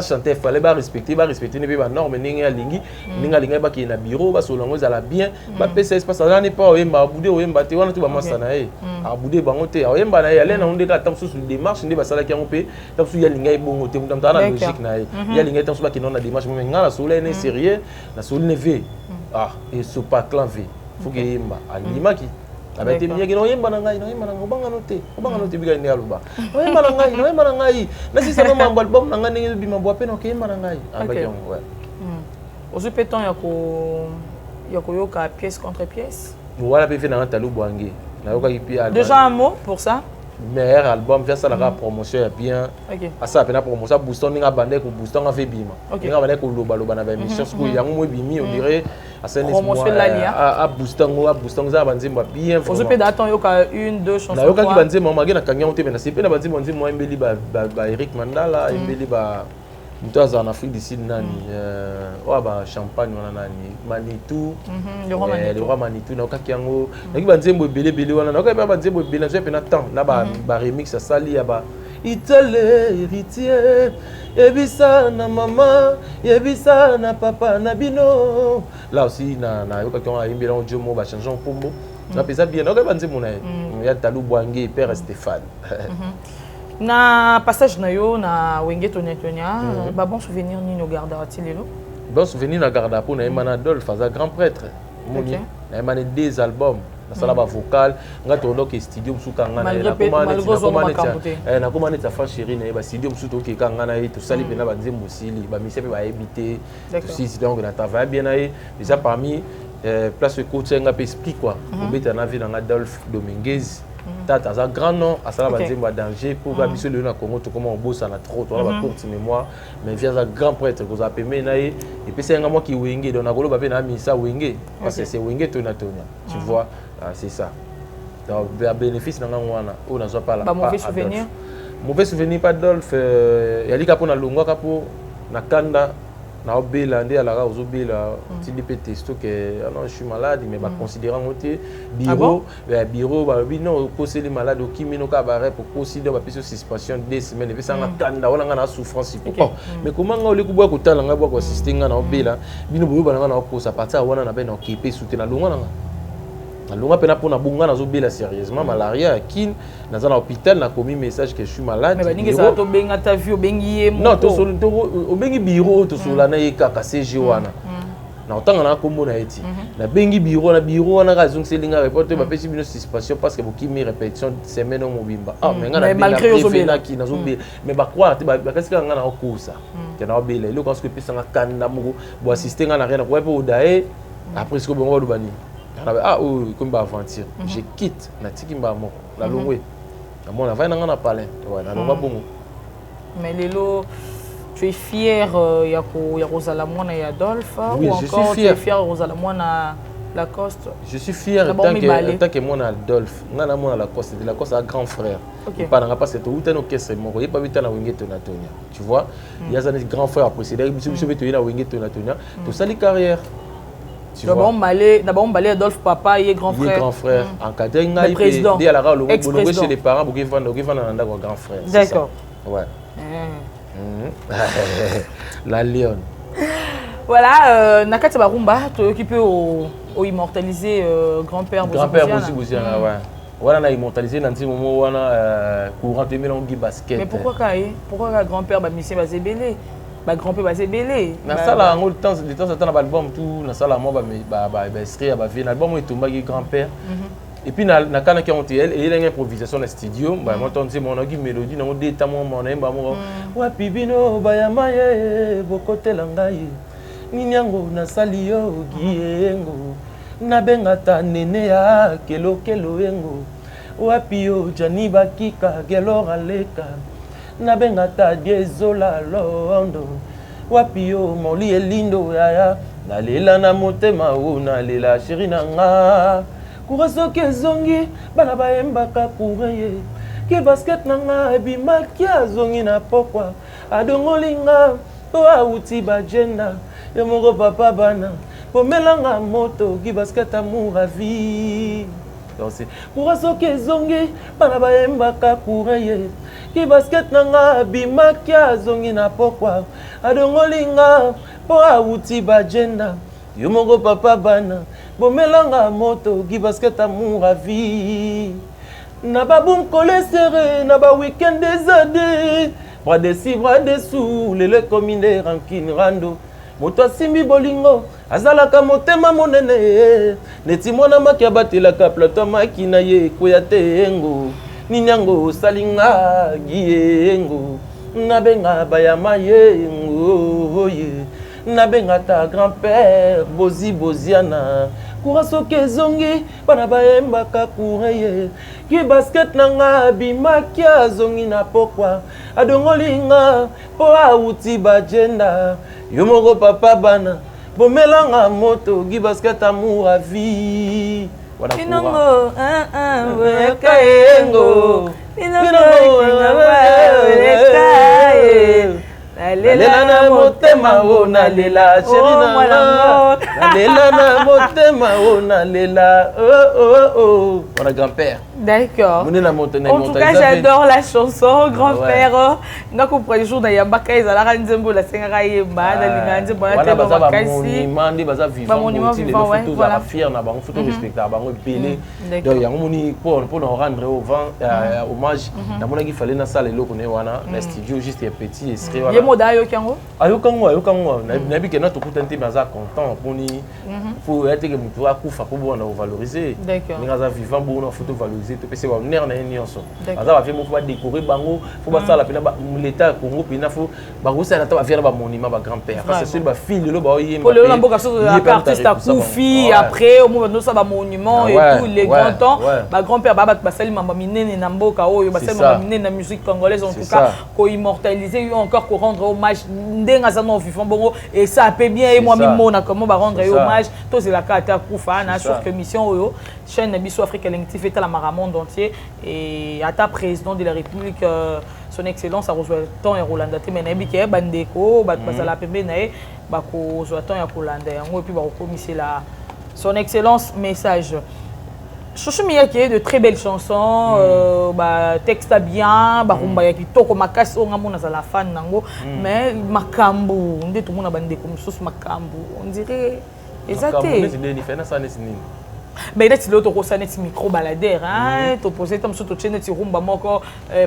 chanteur fallait ba respecter ne ba norme ninga lingi ninga linga ba ki na bureau ba solongo za la bien ba pesa espace ça n'est pas oyemba boudé oyemba te wana tu ba masana e a boudé bango te oyemba na yale na onde ka tamsu sur démarche ndé ba sala ki pe tamsu ya linga bongo te mutam na logique na ya linga tamsu ba ki non na démarche mais nga la soleil ne sérieux na soleil ne ve et so pas clan ve faut que yemba alima ki abete miye kino yemba na ngai obanga note biga ni aluba yemba na ngai na sisa no mambo album na ngani bi mambo apena ke yemba na ngai abaki ouais ozu peton ya ko yoka pièce contre pièce voilà pe fait na talu boangi na yoka ki pia déjà un mot pour ça meilleur album via ça la promotion ya bien asa pena promotion booston ninga bande ko booston nga fe bima ninga bande ko loba na ba émission ko yango mo bimi on dirait promotion à booston za banzimba bien faut pe d'attendre yoka une deux chansons na yoka ki banzimba magi na kanya on te na sepe na banzimba nzimba embeli ba Eric Mandala embeli ba mtu aza en Afrique du Sud nani ba champagne wana nani Manitou le roi Manitou na yoka ki yango na ki banzimba ebele wana na yoka ba banzimba ebele na pe na temps na ba remix ya sali ya ba Itale héritier yebisa na mama yebisa na papa na bino là aussi na yoka ki on a imbela on jomo ba changer pombo na pesa bien na yoka banzimba na ya talu boangi père Stéphane na passage na yo na wenge tonya ba bon souvenir ni no garda atilelo bon souvenir na garda pour na Emmanuel Adolphe as grand prêtre moni na Emmanuel des albums na sala ba vocal nga to loke studio musuka ngana na komane ta fa chérie na ba studio musuto ke kanga na to sali pena ba nzembo sili ba mise pe ba éviter to si donc na travail bien na déjà parmi place coach nga pe explique quoi obeta na vie na Adolphe Dominguez tata za grand nom à sala ba nzembo danger pour ba biso le na Congo to comment on bosse na trop to ba courte mémoire mais via za grand prêtre ko za peme na et puis c'est nga moi qui wenge donc na kolo ba pe na misa wenge parce que c'est wenge to na tonya tu vois c'est ça donc le bénéfice na ngwana on n'a pas la mauvais souvenir pas Adolphe yali kapo na longwa kapo na kanda na obela ndi ala ka ozobela tindi pe testo que non je suis malade mais ba considérant côté bureau bureau ba bino ko seli malade o kimino ka ba pour considérer ba piso suspension 2 semaines et puis ça nga kanda wala nga na souffrance mais comment nga ole ku bwa ko tala nga bwa ko assister nga na obela bino boyo ba nga na ko sa partir wana na be na kipe soutenir longwa nga alonga pena pona bunga nazobela sérieusement malaria kin naza na hôpital na komi message que je suis malade mais baninga ça to benga ta vie obengi ye non to solo to obengi bureau to solo na yeka CG wana na otanga na kombo na eti na bengi bureau wana ka zung selinga reporter ba pesi bino suspension parce que bokimi répétition semaine au mobimba mais nga na malgré ozobela ki nazobela mais ba croire te ba kasika nga na okosa ke na obela ile parce que pesa nga kanda moko bo assister nga na rien ko po dae après ce que bongo lobani comme aventure je quitte na tikimba moko la longwe na mona va na palais na longa bongo mais lelo tu es fier ya Rosala Mwana et Adolphe oui, ou encore tu es fier Rosala Mwana Lacoste je suis fier en tant que mon Adolphe ngana mona Lacoste a grand frère pas na parce que tout un orchestre moko y pas vite na wenge to na tonya tu vois il y a un grand frère précédent biso beto na wenge to na tonya to sali carrière. D'abord on balait Adolphe papa et grand frère. Grand frère. Encadré ngai pe la le boulot chez les parents pour qu'ils vendent un grand frère. D'accord. Ouais. La Lyon. Voilà, nakati barumba to occupé au immortaliser grand-père Bouziana. Grand-père Bouziana ouais. Voilà na immortaliser dans ce moment wana courant te melongi basket. Mais pourquoi grand-père ba mission bazebele? Ba grand-père va se belé na sala ngol temps de temps à temps na album tout na sala moi ba extrait ba vie l'album est tombé grand-père et puis na kana ki on tel et il y a une improvisation dans studio ba moi tonzi mon ngi mélodie na mo deta mo na mba mo wa pibino ba ya maye bokote langai ninyango na sali yo giengo na bengata nene ya kelo engo wa pio jani bakika gelo aleka na bengata diezola londo wapi yo moli elindo yaya nalela na motema o nalela chéri nanga kura soki ezongi bana bayembaka kura ye ki basket nanga ebimaki azongi na pokwa adongolinga to auti bajenda yo moko papa bana pomelanga moto ki basket amour à vie kura soki ezongi bana bayembaka kura ye ki basket nanga bimaki azongi na pokwa adongolinga po auti bajenda yo moko papa bana bomelanga moto ki basket amour à vie na baboum collé serré na ba week-end des années bras dessus bras dessous lele commune rankine rando moto asimbi bolingo azalaka motema monene neti mwana maki abatelaka plateau maki na ye koya te yengo nini yango osalinga giyengo nabenga bayama yengo ye nabenga ta grand-père bozi boziana kura soki ezongi bana bayembaka kura ye ki basket nanga bimaki azongi na pokwa adongolinga po auti bajenda yo moko papa bana bomelanga moto ki basket amour à vie Inongo weka yengo Inongo weka yengo nalela na motema o nalela chéri nanga nalela na motema o nalela oh mon grand-père. D'accord. En tout cas, j'adore la chanson grand-père. Donc au premier jour d'Ayambaka ils allaient nzembo la sengara yemba na linganze bona te ba makasi mandi baza vivant les photos à fier na bango photo respectable bango belé donc yango moni pour rendre au vent hommage na mona ki fallait na salle eloko ne wana na studio juste un petit extrait wana moda yokango ayokango na bi que notre coutante baza content poni faut être que mutu akufa ko bona valoriser ni ngaza vivant bona photo valoriser to pese ba ner na nyonso baza ba fait mo faut décorer bango faut ba sala pena l'état Congo pena faut ba rosa na ta ba fier ba monument ba grand-père parce que c'est ba fille lo ba yemba pour le lamboka so artiste akufi après au moment ça ba monument et tous les grands temps ba grand-père ba basali mamba minene na mboka oyo basali mamba minene na musique congolaise en tout cas ko immortaliser encore ko rendre hommage ndenga za no vivant bongo et ça peut bien et moi mimona comment ba rendre hommage to c'est la carte akufa na sur que mission oyo chaîne biso Afrique Electif est à la monde entier et à ta président de la République son excellence a reçu temps et Rolanda te mais nabi ke bandeko ba basala pembe nae ba ko zo temps ya Rolanda yango et puis ba ko la son excellence message Chouchou Miyake de très belles chansons, texte bien, rumba ya kitoko makasi on ngamona za la fan nango, mais makambu, ndé tout le monde a bandé comme sauce makambu, on dirait exacté. Mais là, tu l'autre rosane micro baladeur, hein, tu posé comme sur ton chaîne tu rumba moko,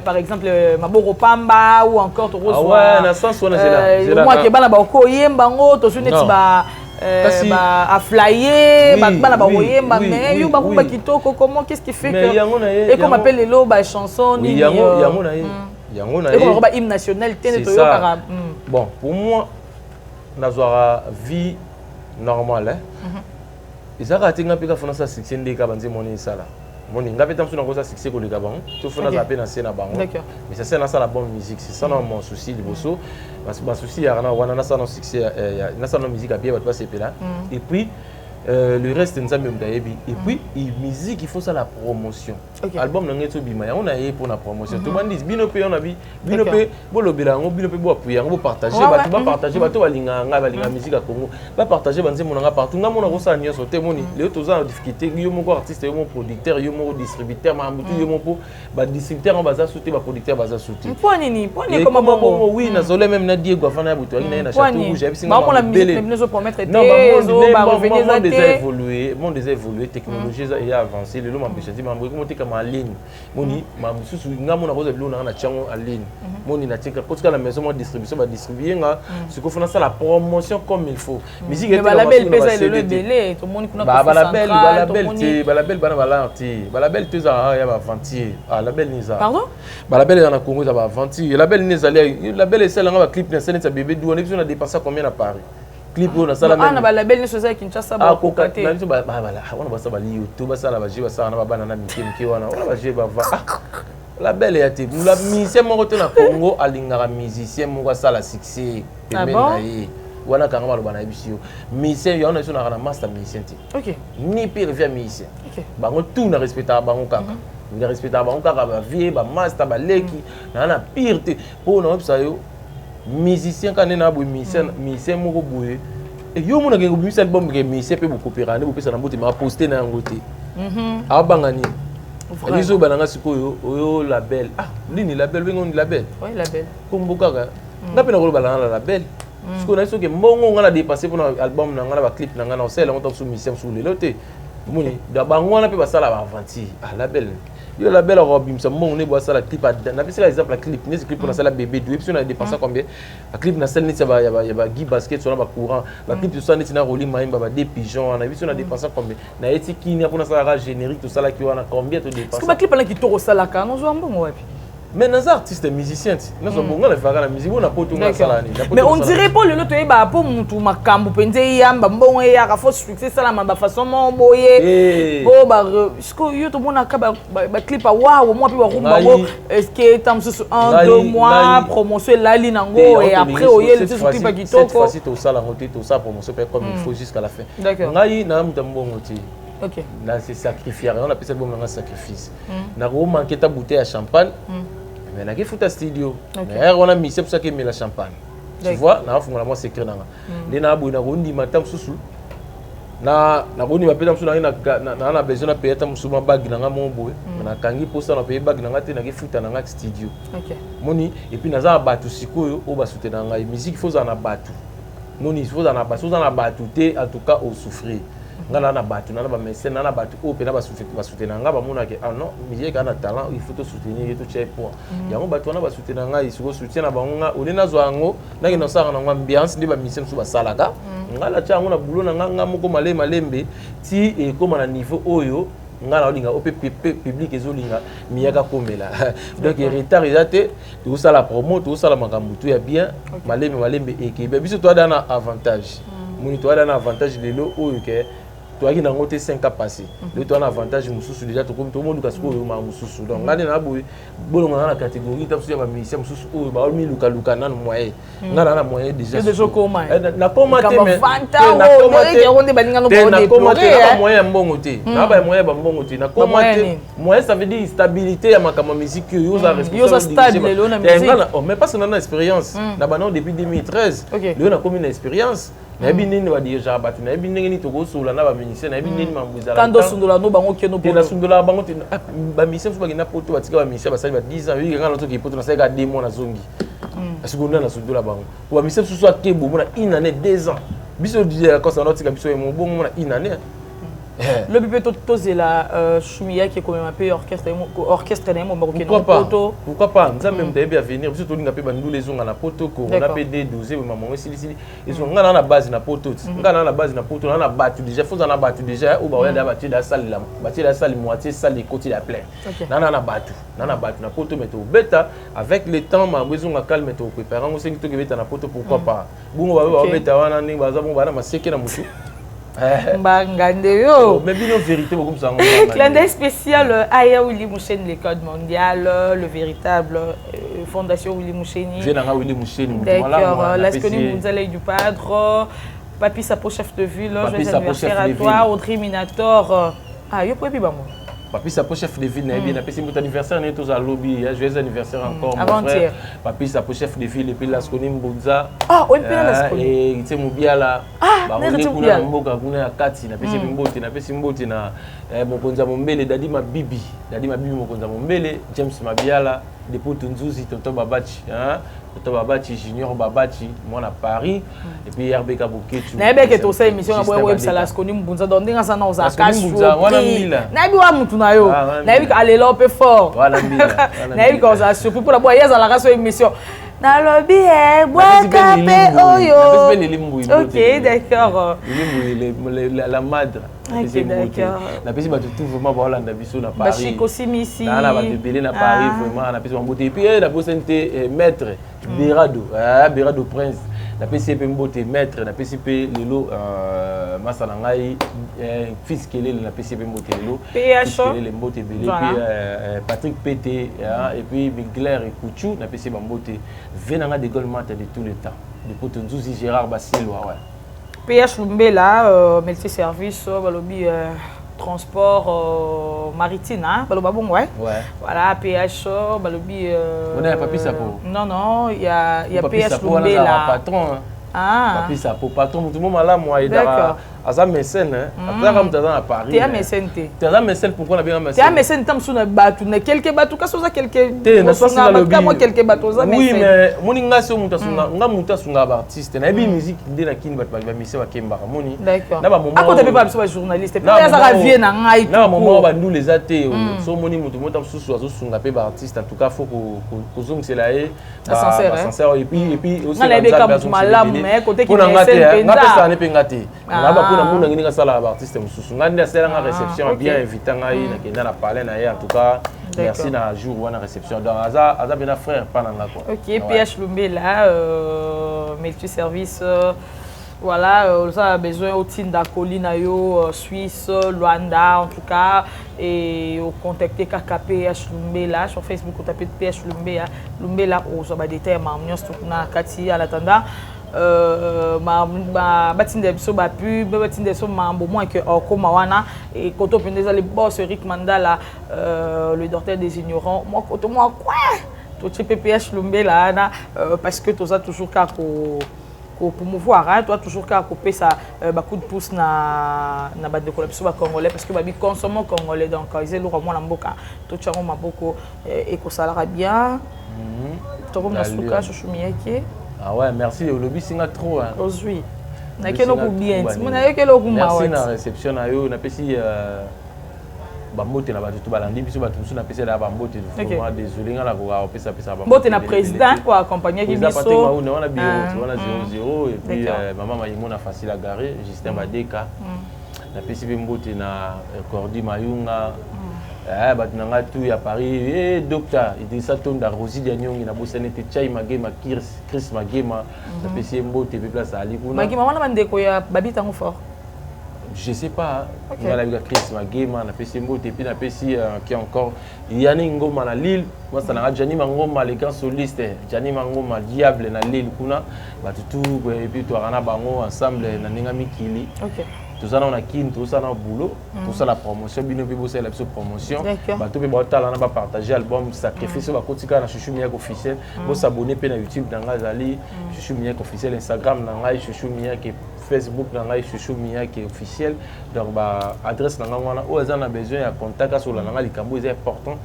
par exemple Maboro Pamba ou encore tu rose. Ah ouais, na sens on a là. Moi qui bana ba ko yemba ngo, to sur net ba à flyer, bana ba yemba mais yo ba rumba kitoko comment qu'est-ce qui fait que et qu'on appelle les lots ba chanson ni yango na et qu'on ba hymne national tene to yo para. Bon, pour moi nazwara vie normale hein. Izaka tinga pika fona sa succès ndeka banze moni sala. Moni ngape tamsu na kosa succès ko leka bango. Tu fona za pe na scène bango. Mais ça c'est na sala bonne musique, c'est ça mon souci liboso. Parce que ma souci ya na wana na sala succès na sala musique a bien va passer là. Et puis le reste nzambe mdayebi et puis musique il faut ça la promotion. Album na ngeto bima ya on a yé pour la promotion. Tout le monde dit bino pe on a bino pe bolobela ngo bino pe bo appuyer ngo partager ba partager ba to balinga nga balinga musique à Congo ba partager banze monanga partout nga mona ko sa nyonso te moni le to za difficulté yo moko artiste yo moko producteur yo moko distributeur ma mutu yo moko ba distributeur on baza soutenir ba producteur baza soutenir. Poni comme bon oui na zole même na Diego afana butu na château rouge et puis ba la musique ne promettre non ba revenir évolué, monde déjà évolué, technologie a avancé, le lot m'a dit m'a monté comme en ligne. Moni m'a sous nga mona rose bleu na chango en ligne. Moni na tika parce que la maison moi distribution va distribuer nga ce qu'on fait ça la promotion comme il faut. Musique est la belle pesa le délai, tout le monde connaît la belle bana balanti, la belle tu ça ya va ventier. Ah la belle nisa. Pardon? La belle dans Congo ça va ventier. La belle nisa la belle est celle là clip na scène ça bébé douane on a dépassé combien à Paris. Clip on a ça la même. Ah na la belle nisa Kinshasa ba ko kate. Na on ba ça ba YouTube ça la ba jiba ça na ba bana na mike wana. On ba jiba va. La belle est à te. La musicien mon retour na Congo alingara musicien mon ça la succès. Ah bon? Wana kanga lo bana bisio. Musicien yo na so na master musicien ti. OK. Ni pire via musicien. OK. Bango tout na respecta bango kaka. Ni respecta bango kaka ba vie ba master ba leki na pire te. Po na opsa yo musicien quand na bo musicien moko boye. Et yo mona ngengo bimisa album ke musicien pe bo coopérer bo pesa na mbote ma poster na ngote. Abangani. Alizo bananga sikoyo oyo label. Ah, nini label bengo ni label. Oui, label. Kombokaka. Ngapi na ko balanga la label. Parce que na so ke mbongo ngala dépasser pour album na ngala ba clip na ngala osela on sur musicien sur le loté. Moni da bango na pe basala ba avanti. Ah label. Yo label robim sa mbongo ne bo sala clip na pe exemple la clip ne clip na sala bébé deux puis on a dépensé combien? La clip na sala ni ça ba ya ba Guy basket sur la courant. La clip to sala ni na Rolling Maimba ba des pigeons na puis on a dépensé combien? Na etiki ni pour na sala générique tout ça là qui on a combien to dépenser? Parce que ba clip na ki to sala ka no zo mbongo wapi? Mais nos artistes musiciens, nous sommes bons, on fait la musique, on a pas tout ça. Mais on dirait pas le lot et bah pour mon tout makambu pense yamba bon et ya faut succès ça la ma façon mon boyer. Bon bah ce que yo tout monde a ba clip à waouh moi puis ba rumba go est-ce que tam sur 1-2 mois promotion la ligne ngo et après oyer le tout clip qui cette fois-ci tout ça la roté tout ça promotion comme il faut jusqu'à la fin. D'accord. Ngai na mtambo ngoti. OK. Là c'est sacrifier, on appelle ça bon un sacrifice. Na ro manquer ta bouteille à champagne. Mais na kifuta studio. Mais on a mis c'est pour ça que met la champagne. Tu vois, na fungola moi secret nanga. Lena boy na rondi matam susu. Na rondi ba peta musu na besoin na payer ta musu ma bag nanga mon boy. Na kangi posta na payer bag nanga te na kifuta nanga studio. OK. Moni et puis na za batu sikoyo o ba soutenir nanga musique faut za na batu. Moni faut za na batu te en tout cas au souffrir. Ngala na batu na ba mécène na batu o pe na ba soutenir nga ba mona ke ah non musique a na talent il faut te soutenir tout chez point yango batu na ba soutenir nga il faut soutenir na bango nga olena zwango na ke no sara na ambiance ndi ba musicien so ba salaka ngala cha ngona bulo na nga moko malembe ti e koma na niveau oyo ngala olinga o public ezolinga miyaka komela donc retard ezate tout ça la promo tout ça la makambu tout ya bien malembe ekebe biso to dana avantage moni to dana avantage lelo oyo ke toi qui n'a pas 5 ans passé, le toi un avantage mususu déjà tout comme tout le monde parce que ma mususu donc ngane na boy bon on a la catégorie tu as mis musicien mususu o ba mi luka na moyen ngana na moyen déjà déjà comment na comment te mais na comment te moyen mbongo te na ba moyen ba mbongo te na comment te moyen ça veut dire stabilité ya makama musique yo za responsabilité mais pas na expérience na ba non depuis 2013 le na comme une expérience na binini wa déjà batu na binini to go sula na ba musicien na binini mambuza la kando sundola no bango keno po na sundola bango te ba musicien so ba na poto batika ba musicien ba sali ba 10 ans wi ngana to ki poto na seka 2 mois na zongi asikunda na sundola bango ba musicien so so ke bo na une année 2 ans biso dire quand ça na tika biso mo bon na une année. Le bébé c'est la Choumia qui est quand même un peu orchestre d'un moment pourquoi pas nous même bien venir surtout on a peu bandou les ongana poto on a peu des 12 maman aussi ils sont ngana na base na poto ngana na base na poto on a battu déjà faut en a battu déjà ou ba on a battu la salle moitié salle les côtés la plein nana na battu na poto mais au bêta avec le temps ma besoin à calme to préparer on sait que to bêta na poto pourquoi pas bon ba bêta wana ni baza bon bana maseke na mutu Bangandeyo. Mais bien vérité comme ça. Clin d'œil spécial Aya Willy Moucheni, le code mondial, le véritable fondation Willy Moucheni. D'accord. L'Asconi Mounzalei du Padre, Papi Sapo chef de ville, joyeux anniversaire à toi, Audrey Minator. Ah, yo pouvez pas moi. Papi Sapo chef de ville, bien apprécié mon anniversaire, n'est tous à lobby, joyeux anniversaire encore mon frère. Papi Sapo chef de ville et puis l'Asconi Mbouza. Ah, oui, puis l'Asconi. Et tu sais Moubiala. Ah, on est kuna mboka kuna kati na pesi mbote na mokonza mombele dadi mabibi mokonza mombele James Mabiala depuis Tunzuzi tonton Babachi tonton Babachi junior Babachi moi na Paris et puis RBK Boketu na beke to sa émission na boye web salas koni mbunza ndinga sana uzakashi wana mila na bi wa mutu na yo na bi alelo pe fort wana mila na bi ko za surpris pour la boye za la raso émission na lobby boakape oyo. OK, d'accord. La madre. OK, d'accord. Na pesi ba tout vraiment ba Hollande biso na Paris. Bashiko Simisi. Na ba bébé na Paris vraiment na pesi ba beauté et puis la bosente maître Berado, Berado Prince. na PCP Mbote maître na PCP lelo masala ngai fils kelele na PCP Mbote lelo PH kelele Mbote belé puis Patrick Pété et puis Migler et Kouchou na PCP Mbote venanga de Goldman de tout le temps de Potonzuzi Gérard Basilwa ouais PH Lumbela multiservice balobi transport maritime hein baloba bon ouais voilà PH balobi on a papi sapo non il y a PH Lumbela patron papi sapo patron tout le monde là moi d'accord aza mécène après comme dans à Paris tu as mécène tu as mécène pourquoi on a bien mécène tu as mécène tam suna batu na quelques batu kaso za quelques te na sasa na moi quelques batu za oui mais moninga so muta sunga nga muta sunga ba artiste na bi musique ndé na kini batu ba mise ba kemba moni d'accord na ba moment ako tape pas ba journaliste pe ya za vie na ngai na moment ba nous les athées so moni mutu muta susu azo sunga pe ba artiste en tout cas faut ko zong c'est là et sincère et puis aussi na be kam malamu mais côté qui mécène na pesa ne pengate na na muna ngini sala ba artiste mususu ngandi asela nga réception bien invitant ngai na kenda na parler na en tout cas merci na jour wana réception donc aza bena frère pana nga quoi OK PH Lumbela multiservice voilà ça a besoin au Tinda Colina yo Suisse Luanda en tout cas et au contacter KKPH Lumbela sur Facebook vous tapez PH Lumbela au ça ba détail ma mnios tout na kati en attendant batinde biso ba pub batinde so mambo moins que okoma wana et koto pendeza les boss Eric Mandala le docteur des ignorants moi koto moi quoi to PPH Lumbela na parce que toza toujours ka ko promouvoir hein toi toujours ka couper ça ba coup de pouce na ba de biso ba congolais parce que ba bi consommons congolais donc ils est lourd moi na mboka to tchango maboko et ko salara bien to comme na suka chouchumiyeke. Ah ouais, merci. Le lobby c'est trop hein. Aujourd'hui. Na kelo ku bien. Mon na kelo ku ma. Merci na réception na yo na pesi ba mbote na ba tout balandi biso ba tout na pesi la ba mbote vraiment désolé ngala ko a pesa ba mbote na président ko accompagner ki biso. On a bureau, on a 00 et puis maman Maïmona facile à garer, Justin Badeka. Na pesi mbote na Cordi Mayunga. Bat nanga tout à Paris docteur Idrissa Tonda Rosie Dianyongi na bosane te Chai Magema Chris Magema na PC Mbote pe place ali kuna Magema wana mandeko ya babita ngo fort je sais pas on a la Chris Magema na PC Mbote puis na PC qui encore Yani Ngoma na Lille moi ça na Jani Mangoma les grands solistes Jani Mangoma diable na Lille kuna bat tout et puis to rana bango ensemble na ninga mikili OK tout ça on a kin tout ça on a boulot tout ça la promotion bino pe bosser la promotion ba to pe ba tala na ba partager album sacrifice ba kotika na Chouchou Miak officiel bo s'abonner pe na YouTube na ngazali Chouchou Miak officiel Instagram na ngai Chouchou Miak Facebook na ngai Chouchou Miak officiel donc ba adresse na ngana o ezana besoin ya contact sur la ngai likambo est important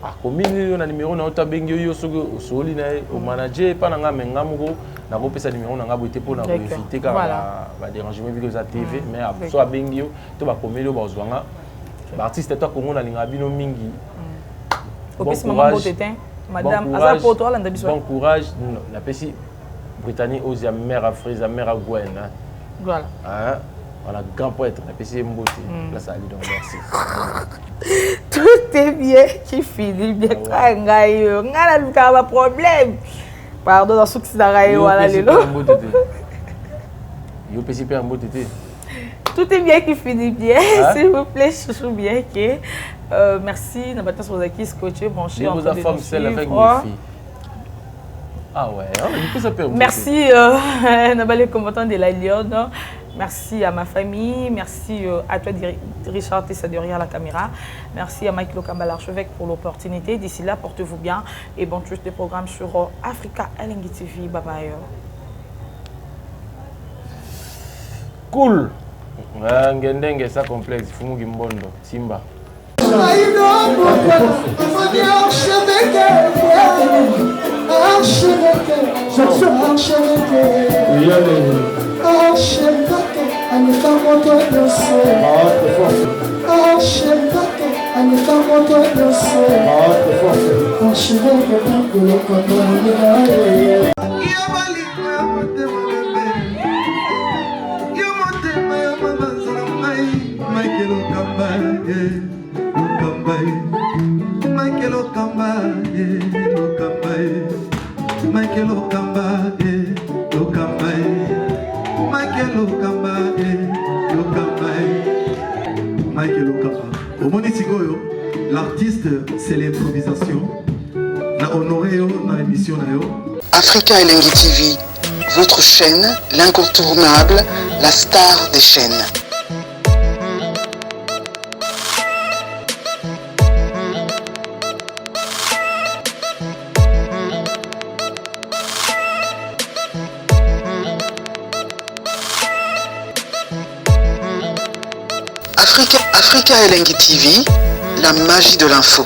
a commune na numéro na ota bengi yo soli na au manager pa na nga mengamugo na ko pesa numéro na nga boité pour na éviter ka ba dérangement bi ko za TV mais so a bengi yo to ba commune yo ba ozwanga ba artiste to Congo na linga bino mingi bon courage madame aza poto ala ndabiso bon courage na pesi Britannique aux mère Afrique mère Gwen voilà hein voilà grand poète na pesi Mbote là ça ali donc merci tout est bien qui finit bien ka ngai yo ngala luka ba problème pardon dans ce qui s'arrête voilà lelo yo pesi pe Mbote tout est bien qui finit bien s'il vous plaît chouchou bien que merci na batas Rozaki scotché branché en train de nous suivre. Ah ouais, du coup ça peut. Merci Nabalé combattant de la Lyon. Merci à ma famille, merci à toi Richard Tessa derrière la caméra. Merci à Mike Lokamba l'archevêque pour l'opportunité. D'ici là, portez-vous bien et bon tous des programmes sur Africa LNG TV. Bye bye. Cool. Ngendenge ça complexe, Fumu Gimbondo, Simba. Michael Okamba, Mike Lokapa. Au Monisigoyo, l'artiste, c'est l'improvisation. Na honoré dans l'émission. Africa Elengi TV, votre chaîne, l'incontournable, la star des chaînes. Africa Elengi TV, la magie de l'info.